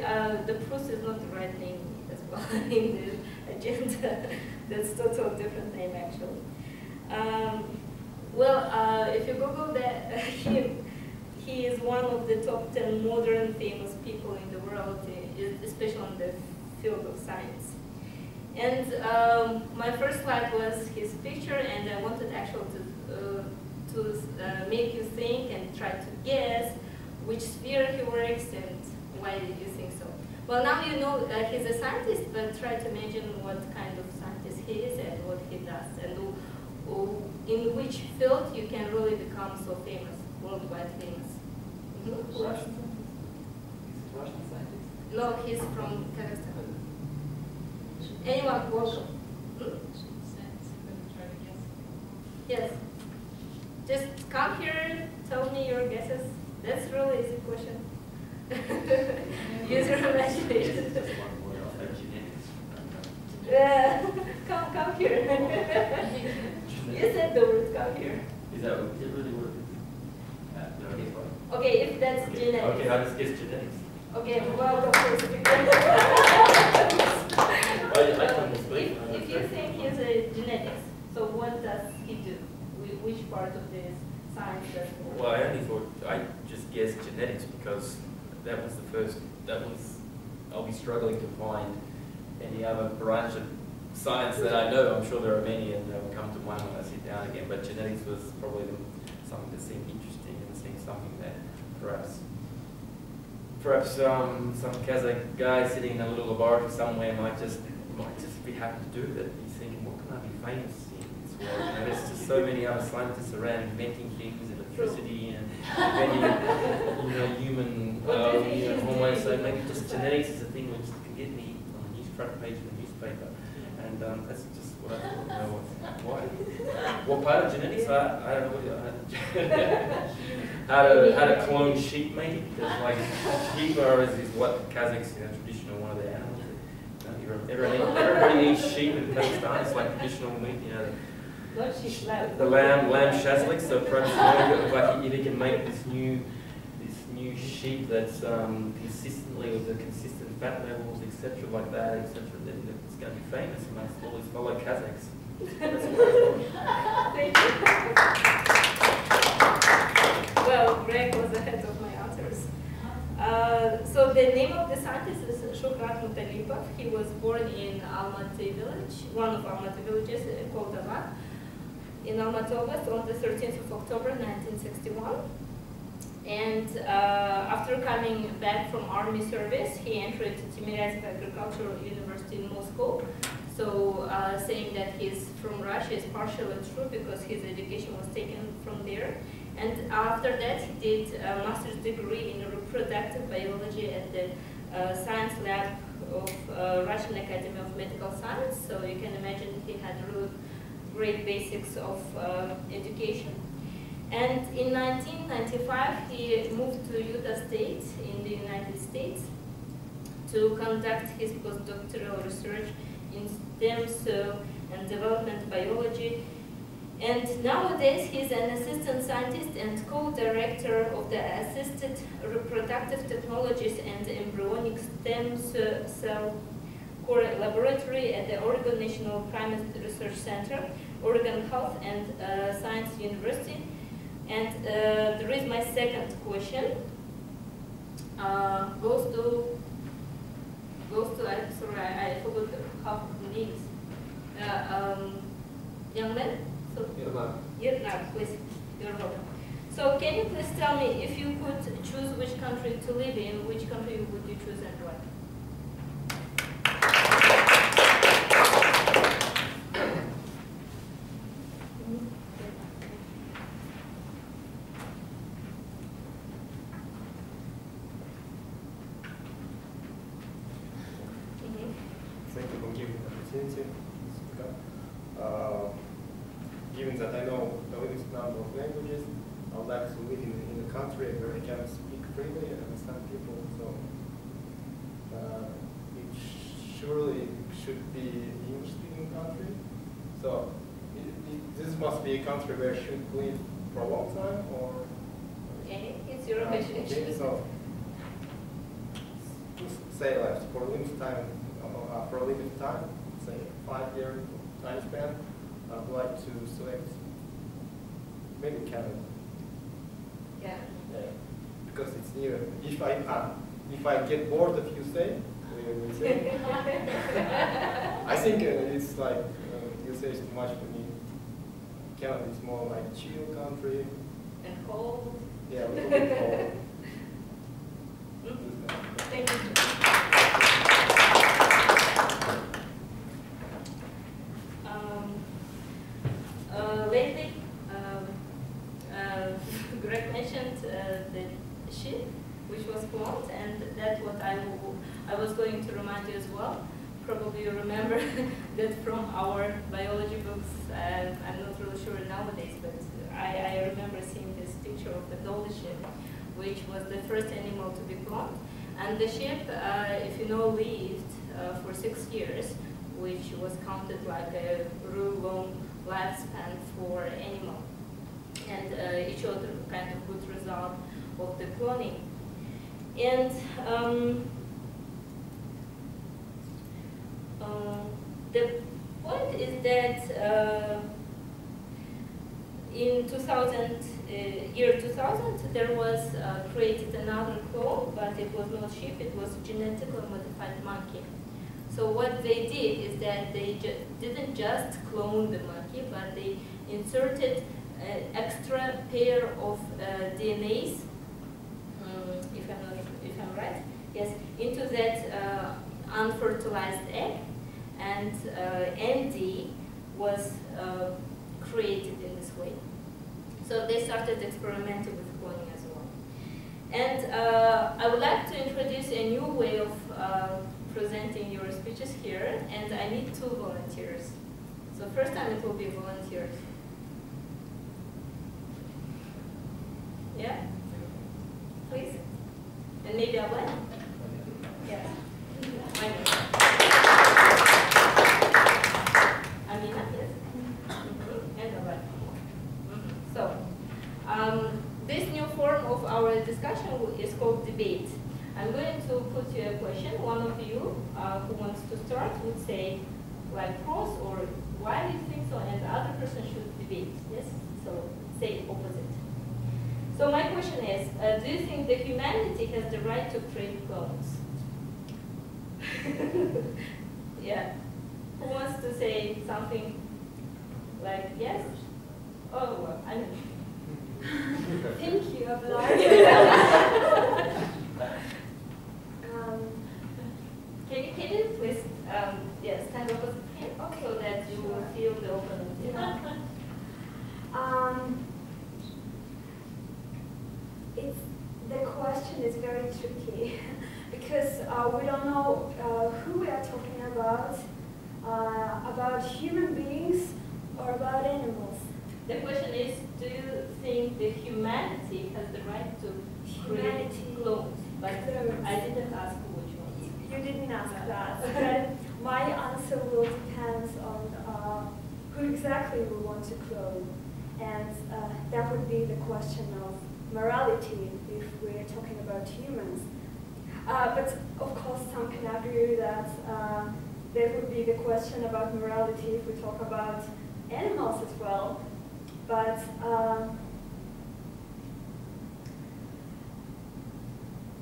the Prus is not the right name as well in the agenda. That's totally different name actually. If you Google that, he is one of the top 10 modern famous people in the world, especially in the field of science. And my first slide was his picture, and I wanted actually to make you think and try to guess which sphere he works and why did you think so. Well, now you know he's a scientist, but try to imagine what kind of scientist he is and what he does, and in which field you can really become so famous, worldwide famous. Mm-hmm. Russian? He's a Russian scientist? No, he's from Kazakhstan. Anyone welcome? Yes. Just come here, tell me your guesses. That's really easy question. Use your imagination. Come here. You said the word come here. Is it really what it is? Okay, if that's genetics. Okay, I just guessed genetics. Okay, welcome first. If you think he's a genetics, so what does he do? Which part of this science does he work? Well, I just guessed genetics because that was the first, I be struggling to find any other branch of science that I know. I'm sure there are many, and they will come to mind when I sit down again. But genetics was probably something that seemed interesting and seemed something that perhaps some Kazakh guy sitting in a little laboratory somewhere might just be happy to do that. He's thinking, what can I be famous in this world? You know, there's just so many other scientists around inventing things, electricity, and inventing, human hormones. So maybe just genetics is a thing which can get me on the front page of the newspaper. And that's just what I thought. Why? What part of genetics? I don't know. How to clone sheep, maybe? Because like sheep is what Kazakhs, traditional one of their animals. Everybody eats sheep in Kazakhstan. It's like traditional meat. Not sheep, lamb. The lamb shazlik. So perhaps if he can make this new sheep that's consistently with the consistent fat levels, etc., like that, etc., then it's going to be famous amongst all his fellow Kazakhs. Thank you. Well, Greg was ahead of my answers. So the name of the scientist is Shuhrat Mutalipov. He was born in Almaty village, one of Almaty villages called Almaty, in Almaty Oblast on the 13th of October 1961. And after coming back from army service, he entered Timiryazov Agricultural University in Moscow. So saying that he's from Russia is partially true because his education was taken from there. And after that, he did a master's degree in reproductive biology at the science lab of Russian Academy of Medical Science. So you can imagine he had really great basics of education. And in 1995, he moved to Utah State in the United States to conduct his postdoctoral research in stem cell and development biology. And nowadays, he's an assistant scientist and co-director of the Assisted Reproductive Technologies and Embryonic Stem Cell Core Laboratory at the Oregon National Primate Research Center, Oregon Health and Science University. And there is my second question. Goes to I'm sorry, I forgot half of the names. Young man? Irnak, please. You're welcome. So can you please tell me, if you could choose which country to live in, which country would you choose and why? Thank you for giving the opportunity to speak up. Given that I know a limited number of languages, I would like to live in a country where I can speak freely and understand people. So it surely should be an English-speaking country. So this must be a country where I should live for a long time, or It's your imagination. okay, so say like for a limited time. For a limited time, say 5-year time span, I'd like to select maybe Canada. Yeah. Because it's near. If I get bored of USA, I think it's like USA is too much for me. Canada is more like chill country. And cold. Yeah, a little bit cold. Thank you. Lately, Greg mentioned the sheep, which was cloned, and that's what I was going to remind you as well. Probably you remember that from our biology books. I'm not really sure nowadays, but I remember seeing this picture of the dolly sheep, which was the first animal to be cloned. And the sheep, if you know, lived for 6 years, which was counted like a really long lifespan for animal, and it showed a kind of good result of the cloning. And the point is that in 2000 year 2000, there was created another clone, but it was not sheep, it was genetically modified monkey. So what they did is that they didn't just clone the monkey, but they inserted an extra pair of DNAs, if I'm right, yes, into that unfertilized egg, and ND was created in this way. So they started experimenting with cloning as well. And I would like to introduce a new way of presenting your speeches here, and I need 2 volunteers. So first time it will be volunteers. Yeah? Please? And maybe I'll let. Yeah. Amina, yes? And Abad. So, this new form of our discussion is called debate. I'm going to put you a question. One of you who wants to start would say, like, pros or why do you think so, and the other person should debate. Yes? So, say opposite. So my question is, do you think that humanity has the right to create clones? Yeah. Who wants to say something like yes? Oh, well, I mean. Thank you, Ablar. Can you please stand opposite him, Okay, so that you will feel the openness? The question is very tricky because we don't know who we are talking about human beings or about animals. The question is, do you think that humanity has the right to create clones? But I didn't ask which ones. You didn't ask that, but my answer will depend on who exactly we want to clone. And that would be the question of morality if we're talking about humans. But of course, some can argue that there would be the question about morality if we talk about animals as well. But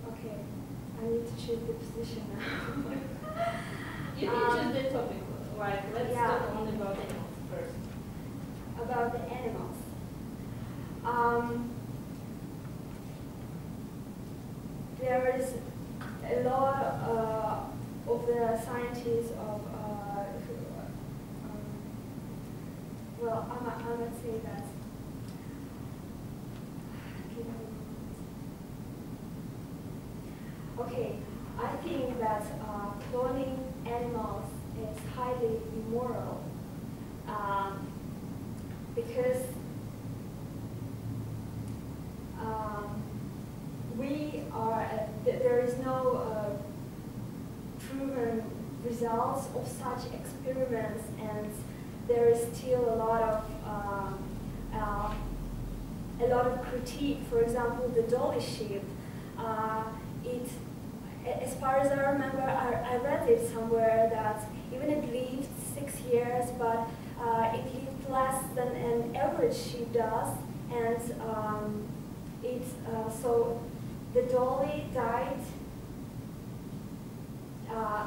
okay, I need to choose the position now. You can choose the topic. Like, let's talk only about animals first. About the animals. There is a lot of the scientists of well, I would say that. Okay, I think that cloning animals is highly immoral because there is no proven results of such experiments, and there is still a lot of critique. For example, the dolly sheep. As far as I remember, I read it somewhere that even it lived 6 years, but it lived less than an average sheep does, and so the dolly died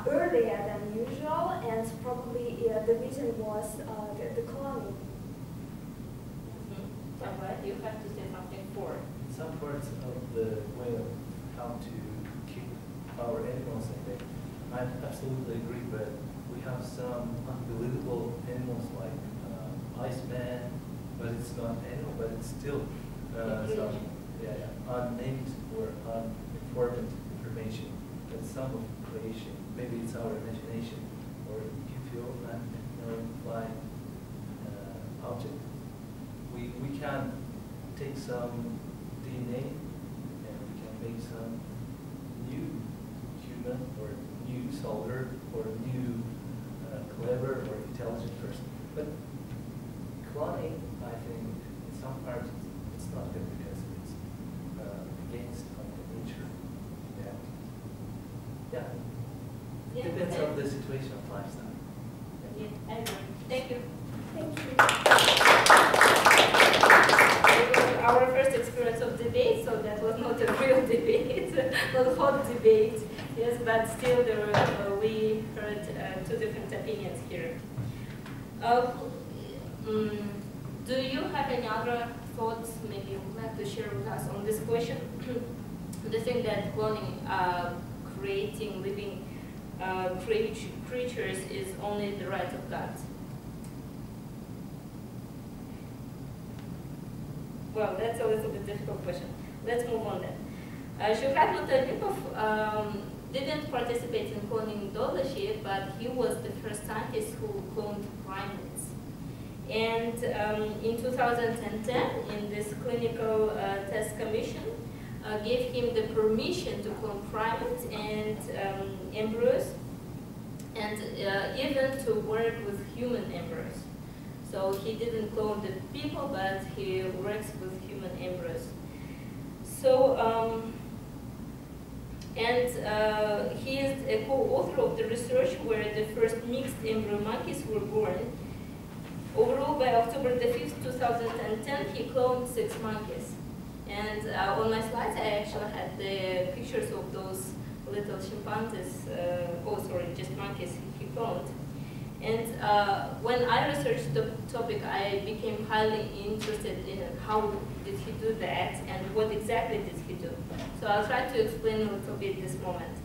earlier than usual, and probably the reason was the cloning. But you have to say something for. Some parts of the way of how to keep our animals, I think, I absolutely agree, but we have some unbelievable animals like Iceman, but it's not animal, but it's still some unnamed or unimportant information. That's some of creation. Maybe it's our imagination, or you feel that flying object. We can take some DNA and we can make some new human or new soldier or new clever or intelligent person. But cloning, I think, in some parts it's not good because it's against nature. Yeah. It depends on the situation of lifestyle. Yeah, I agree. Thank you. Thank you. Our well, hot debate. Yes, but still we heard two different opinions here. Do you have any other thoughts maybe you would like to share with us on this question? Do you think that cloning, creating living creatures is only the right of God? Well, that's a little bit difficult question. Let's move on then. Shuhrat Mutallibov didn't participate in cloning methodology, but he was the first scientist who cloned primates. And in 2010, in this clinical test commission, gave him the permission to clone primates and embryos, and even to work with human embryos. So he didn't clone the people, but he works with human embryos. So, he is a co-author of the research where the first mixed embryo monkeys were born. Overall, by October the 5th, 2010, he cloned 6 monkeys. And on my slides, I actually had the pictures of those little chimpanzees, just monkeys he cloned. And when I researched the topic, I became highly interested in how did he do that and what exactly did he do. So I'll try to explain a little bit this moment.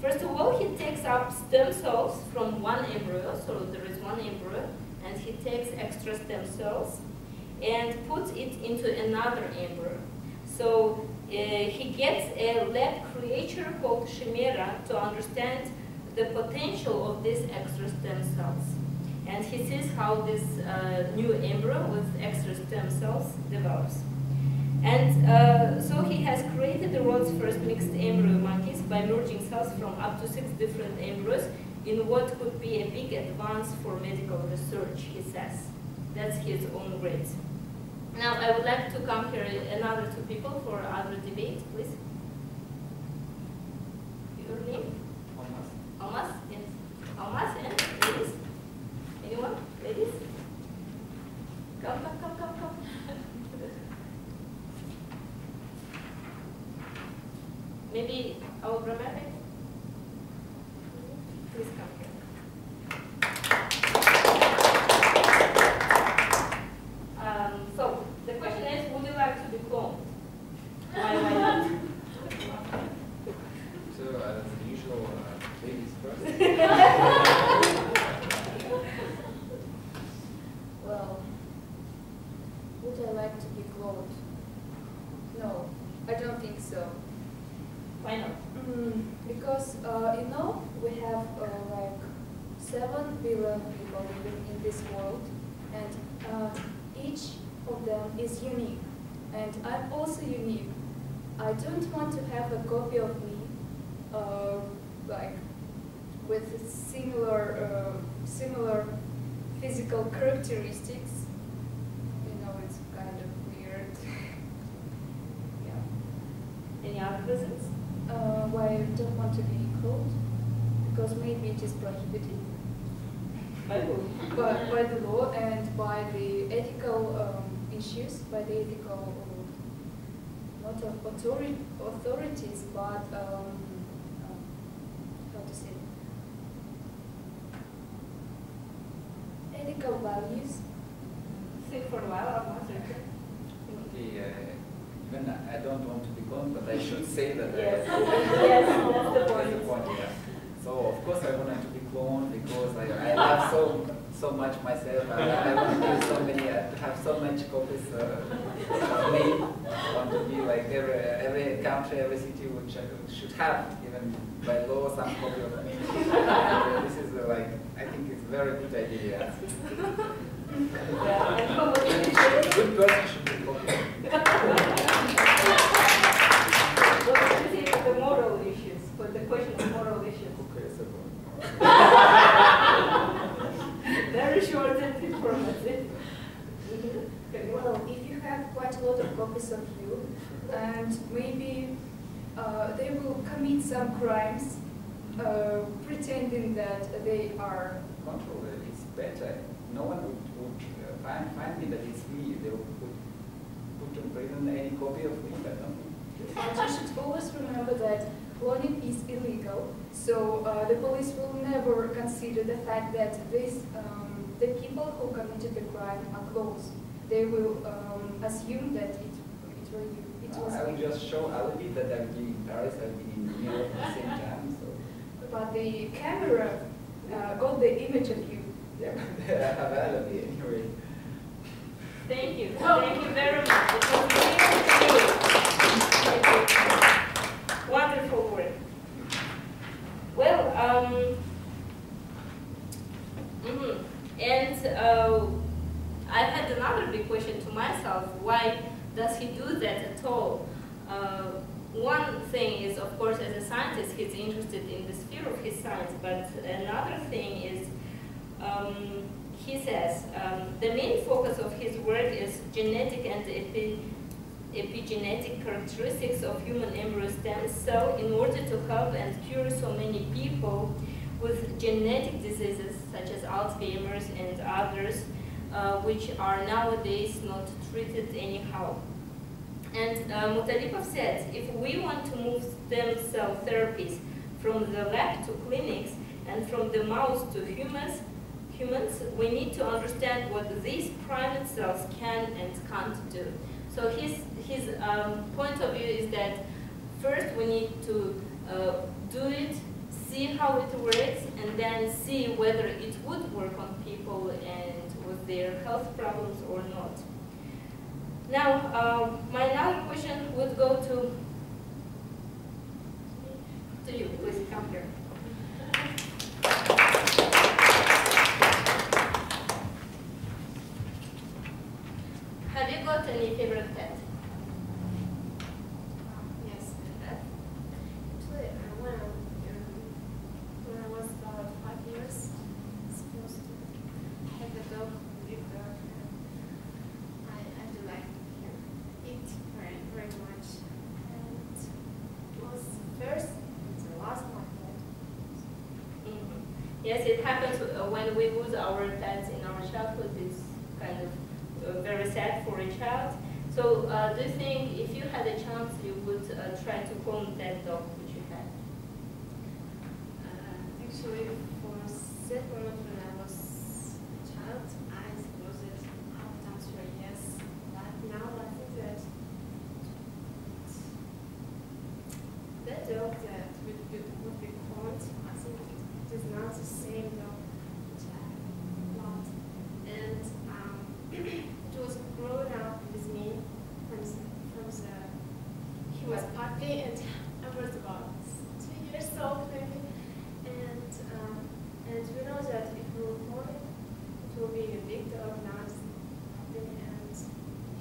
First of all, he takes up stem cells from one embryo, so there is one embryo, and he takes extra stem cells and puts it into another embryo. So he gets a lab creature called Chimera to understand the potential of these extra stem cells. And he sees how this new embryo with extra stem cells develops. And so he has created the world's first mixed embryo monkeys by merging cells from up to 6 different embryos in what could be a big advance for medical research, he says. That's his own grades. Now, I would like to come here another 2 people for other debate, please. Your name? Almas, yes. Almas, and ladies? Anyone? Ladies? Come. Maybe our grammar? Please come here. So, the question is, would you like to be cloned? Why not? So, as usual, ladies first. Well, would I like to be cloned? No, I don't think so. Why not? Because, we have like 7 billion people living in this world, and each of them is unique, and I'm also unique. I don't want to have a copy of me, like with similar physical characteristics. It's kind of weird. Yeah. Any other reasons? Why I don't want to be cloned? Because maybe it is prohibited. By who? By the law and by the ethical issues, by the ethical, not authorities, but how to say, ethical values. Think for a while, I'm not sure. Even I don't want to be cloned, but I should say that Yes, yes, that's the that's the point, yeah. So of course I wanted to be cloned because I love so much myself. I want to do so many, have so much copies of me. I want to be like every country, every city which should have, even by law, some copy of me. And this is I think it's a very good idea. Yeah, and how about you? Good person should be cloned. What do you think of the moral issues? For the question of moral issues. Very short and informative. Well, if you have quite a lot of copies of you, and maybe they will commit some crimes, pretending that they are. Control it. It's better. No one would find me that it's me. They would put in prison any copy of me, but not me. But you should always remember that cloning is illegal. So the police will never consider the fact that the people who committed the crime are close. They will assume that it were you. It was I will you. just show Ali that I'll be in Paris, I'll be in New York at the same time. So. But the camera got the image of you. Yeah, but I have alibi anyway. Thank you. Thank you very much. It was really good. Wonderful work. Well, and I had another big question to myself. Why does he do that at all? One thing is, of course, as a scientist, he's interested in the sphere of his science, but another thing is, he says, the main focus of his work is genetic and epigenetic characteristics of human embryo stem cell in order to help and cure so many people with genetic diseases such as Alzheimer's and others, which are nowadays not treated anyhow. And Mutalipov said, if we want to move stem cell therapies from the lab to clinics and from the mouse to humans, we need to understand what these primate cells can and can't do. So his point of view is that first we need to do it, see how it works, and then see whether it would work on people and with their health problems or not. Now, my another question would go to you. Please come here. Have you got any favorite pet? Yes. Pet? Actually, when I was about 5 years, supposed to have a dog, big dog. I do like it very, very much. And it was the first and the last one. Yes, it happens when we lose our pets in our childhood. It's kind of very sad for a child. So do you think if you had a chance you would try to clone that dog which you had? Actually, for a set moment when I was a child, I suppose that I would answer yes. But now I think that that dog that would be cloned, I think it is not the same dog which I loved. And it was grown up with me he was puppy and I was about 2 years old maybe. And we know that if we will clone it, it will be a big dog, nice puppy, and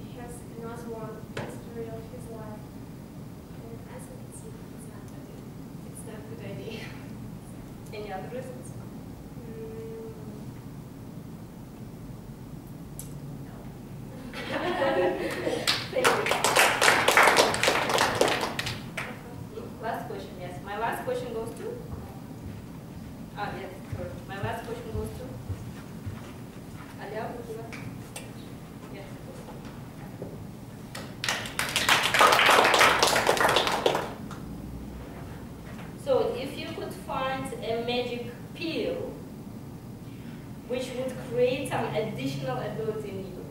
he has another one history of his life. And I think it's not a good idea. Any other reasons? Thank you. Last question, yes. My last question goes to? Yes, sorry. My last question goes to? Alia, would you like? Yes. So, if you could find a magic pill which would create some additional ability in you,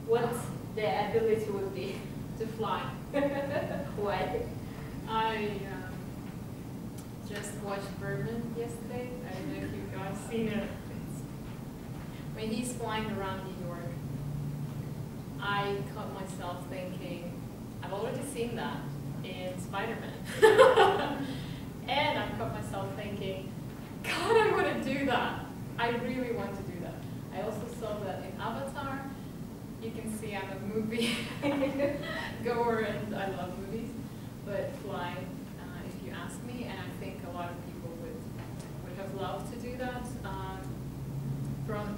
what the ability would be? To fly. Why? I just watched Birdman yesterday. I don't know if you guys seen it. When he's flying around New York, I caught myself thinking, I've already seen that in Spider-Man. And I caught myself thinking, God, I want to do that. I really want to do that. I also saw that in Avatar. You can see I'm a movie goer and I love movies, but flying, if you ask me, and I think a lot of people would have loved to do that.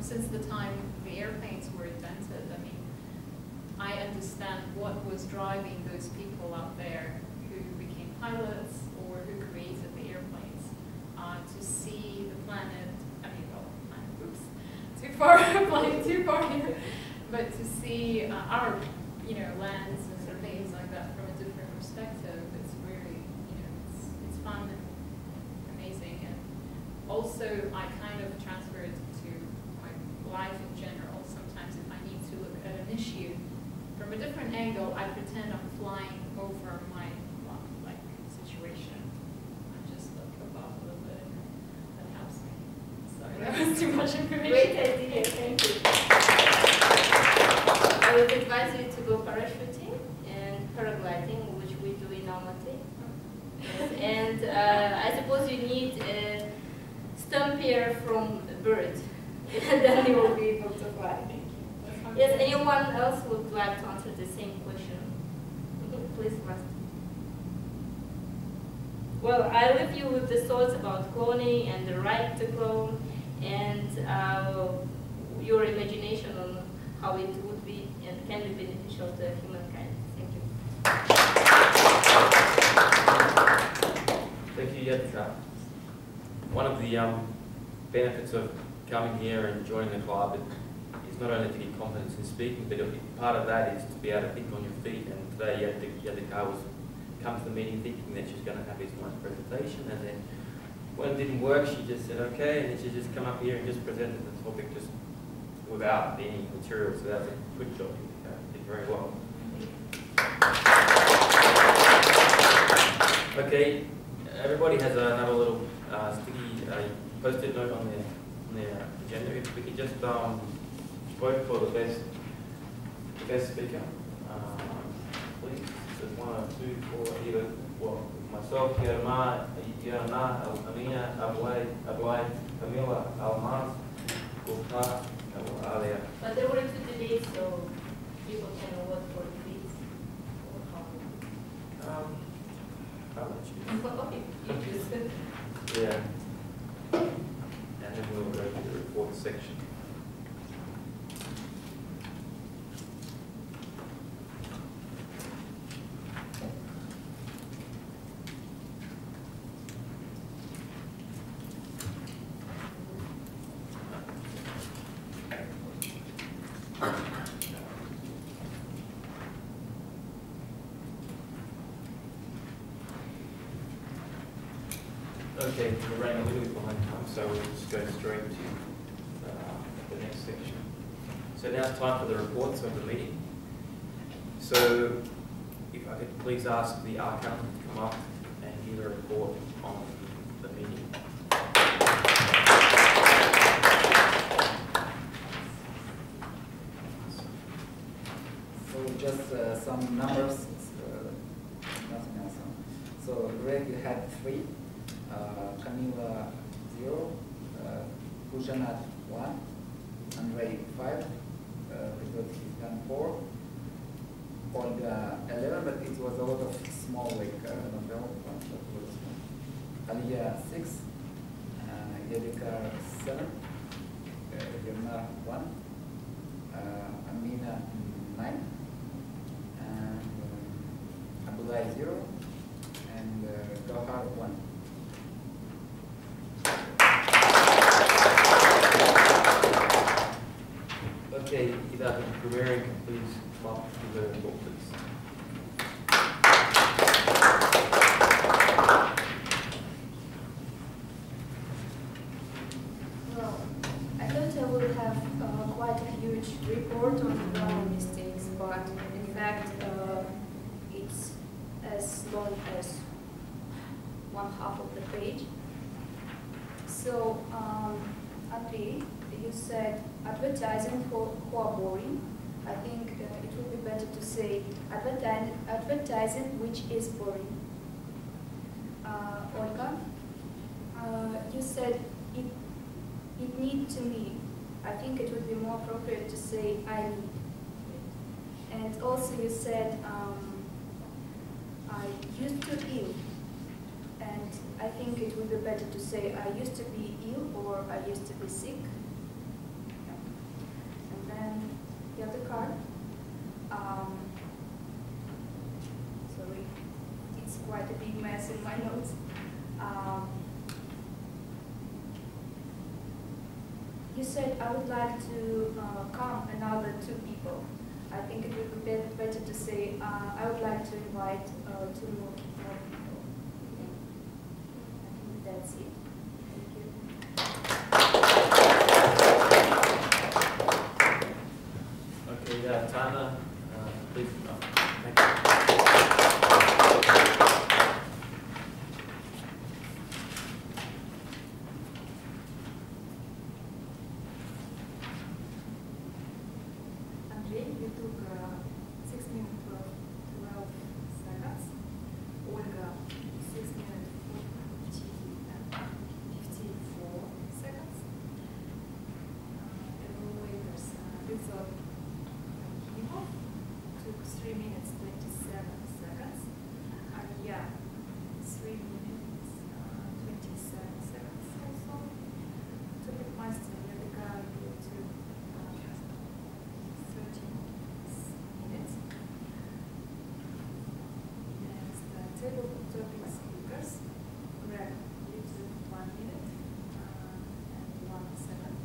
Since the time the airplanes were invented, I mean, I understand what was driving those people out there who became pilots or who created the airplanes to see the planet. I mean, well, oops, too far, flying too far here. But to see our, lands and things like that from a different perspective, it's really, it's also I kind of transfer it to my life in general. Sometimes if I need to look at an issue from a different angle, I pretend I'm flying over my situation. I just look above a little bit, and that helps me. Sorry, that was too much information. Great idea, thank you. I would advise you to go parachuting and paragliding, which we do in Almaty. Yes, and I suppose you need a stump pair from a bird, and then you will be able to fly. Yes, anyone else would like to answer the same question? Please, first. Well, I leave you with the thoughts about cloning and the right to clone, and your imagination on how it would be and can be beneficial to humankind. Thank you. Thank you, Yadka. One of the benefits of coming here and joining the club is not only to get confidence in speaking, but part of that is to be able to think on your feet. And today Yadka was come to the meeting thinking that she's going to have this nice presentation, and then when it didn't work, she just said okay, and then she just come up here and just presented the topic just without any material. So that's a good job. You did very well. Okay, everybody has another little sticky post-it note on their agenda. If we could just vote for the best speaker, please. So 1, 2, 4, either myself, Yerma, Amina, Ablai, Camila, Almaz, Gulta, Alia. But there were 2 debates, so people can vote for debates. I'll let you. Okay, you choose. Yeah. And then we'll go to the report section. Okay, we're running a little bit behind time, so we'll just go straight to the next section. So now it's time for the reports of the meeting. So if I could please ask the accountant to come up and give a report on the meeting. So just some numbers, nothing else. So Greg had 3. Camila 0, Kujanat 1, Andrei 5, because he's done 4, Olga 11, but it was a lot of small, like Nobel, Aliyah 6, Yelika 7, Yerna 1, Amina 9, and Abdullah 0, and Gauhar 1. Okay, either Gumerian can please come up to the report, please. Well, I thought I would have quite a huge report on grammar mistakes, but in fact it's as long as 1/2 of the page. So, Andrei, you said advertising who are boring. I think it would be better to say advertising which is boring. Olga, you said it need to me. I think it would be more appropriate to say I need. And also you said I used to ill. And I think it would be better to say I used to be ill or I used to be sick. And then the other card. Sorry, it's quite a big mess in my notes. You said I would like to come another 2 people. I think it would be better to say I would like to invite 2 more people. I think that's it. Thank you. Izot Akimov took 3 minutes 27 seconds. Arya 3 minutes 27 seconds also. Topic-master Yadika took 13 minutes. Next, table topic speakers. Greg, you took 1 minute and 1 second.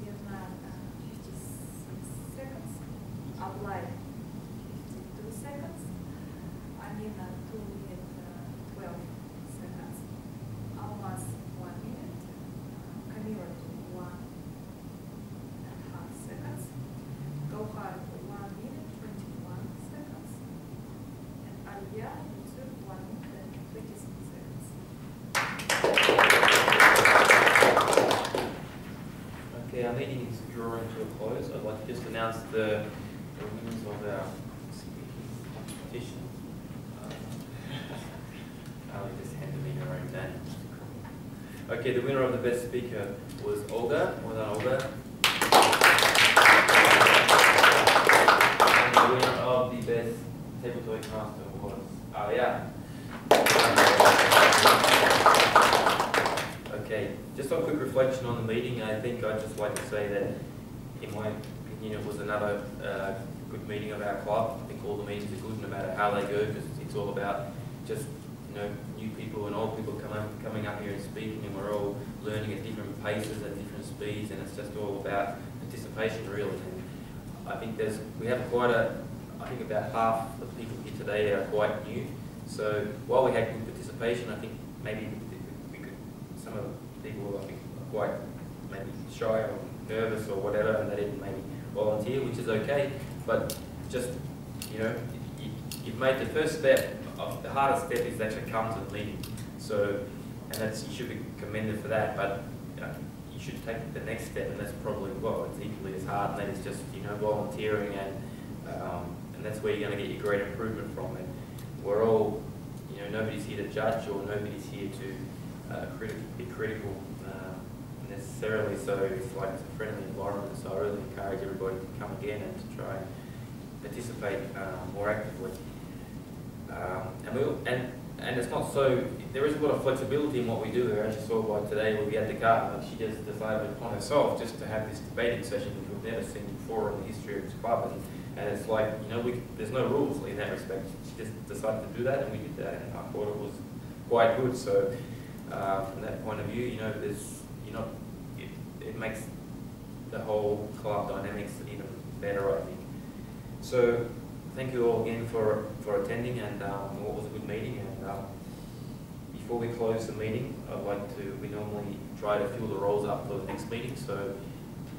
Vietnam 56 seconds. Ablai 52 seconds. Anina 2 minutes 12 seconds. Almas 1 minute. Camila 1.5 seconds. Gohar 1 minute 21 seconds. And Alia you took 1 minute and 26 seconds. Okay, our meeting is drawing to a close. I'd like to just announce the winners of our speaking competition. Ali just handed me her own name. Okay, the winner of the best speaker was Olga. Well done, Olga. And the winner of the best table topic master was Arya. Okay, just a quick reflection on the meeting. I think I'd just like to say that, in my opinion, it was another good meeting of our club. I think all the meetings are good, no matter how they go, because it's all about just new people and old people coming up here and speaking, and we're all learning at different paces and different speeds, and it's just all about participation, really. And I think we have quite I think about half the people here today are quite new. So while we had good participation, I think maybe we could, some of the people were, I think, quite maybe shy or nervous or whatever, and they didn't maybe volunteer, which is okay. But just, you've made the first step. The hardest step is to actually come to the meeting. So, and you should be commended for that. But you should take the next step, and that's probably it's equally as hard, and that is just volunteering, and that's where you're going to get your great improvement from. And we're all, nobody's here to judge, or nobody's here to be critical necessarily. So it's like it's a friendly environment. So I really encourage everybody to come again and to try and participate more actively. And it's not so, there is a lot of flexibility in what we do. I actually saw one today where we had the car, and she just decided upon herself just to have this debating session, which we've never seen before in the history of this club. And it's like, there's no rules in that respect. She just decided to do that, and we did that, and I thought it was quite good. So from that point of view, it makes the whole club dynamics even better, I think. So thank you all again for attending, and what was a good meeting. And before we close the meeting, we normally try to fill the rolls up for the next meeting. So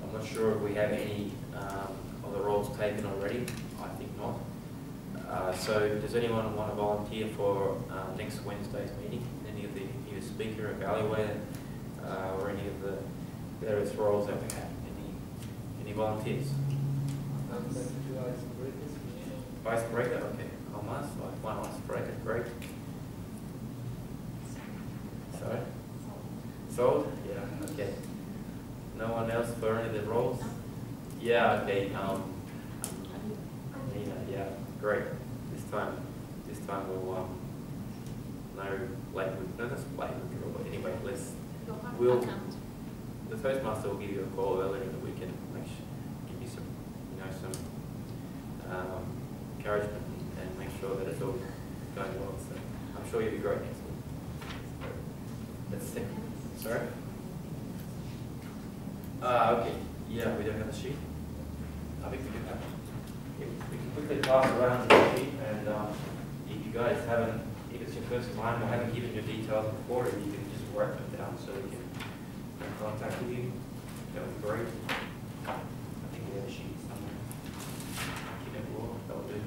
I'm not sure if we have any of the rolls taken already. I think not. So does anyone want to volunteer for next Wednesday's meeting? Any of the speaker, evaluator, or any of the various roles that we have? Any volunteers? Icebreaker, okay. Almost, like one icebreaker, great. Sorry? Sold? Yeah, okay. No one else for any of the roles? Yeah, okay. Nina, yeah, great. This time we'll no language. No, that's language. But anyway, the Toastmaster will give you a call earlier in the weekend. Give you some, some encouragement and make sure that it's all going well. So I'm sure you'll be great next week. That's it. Sorry? Okay. Yeah, we don't have a sheet. I think we do have. We can quickly pass around the sheet, and if you guys haven't, if it's your first time or haven't given your details before, you can just write them down so we can make contact with you. That would be great. I think we have a sheet somewhere. That will do.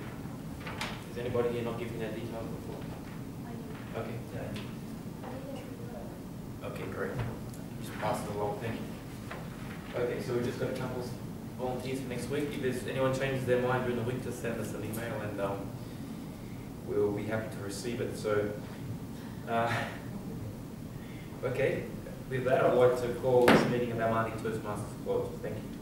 Is anybody here not giving their details before? Okay. Okay, great. Just pass it along. Thank you. Okay, so we've just got a couple of volunteers for next week. If there's anyone changes their mind during the week, just send us an email, and we'll be happy to receive it. So, okay. With that, I'd like to call this meeting of Almaty Toastmasters closed. Thank you.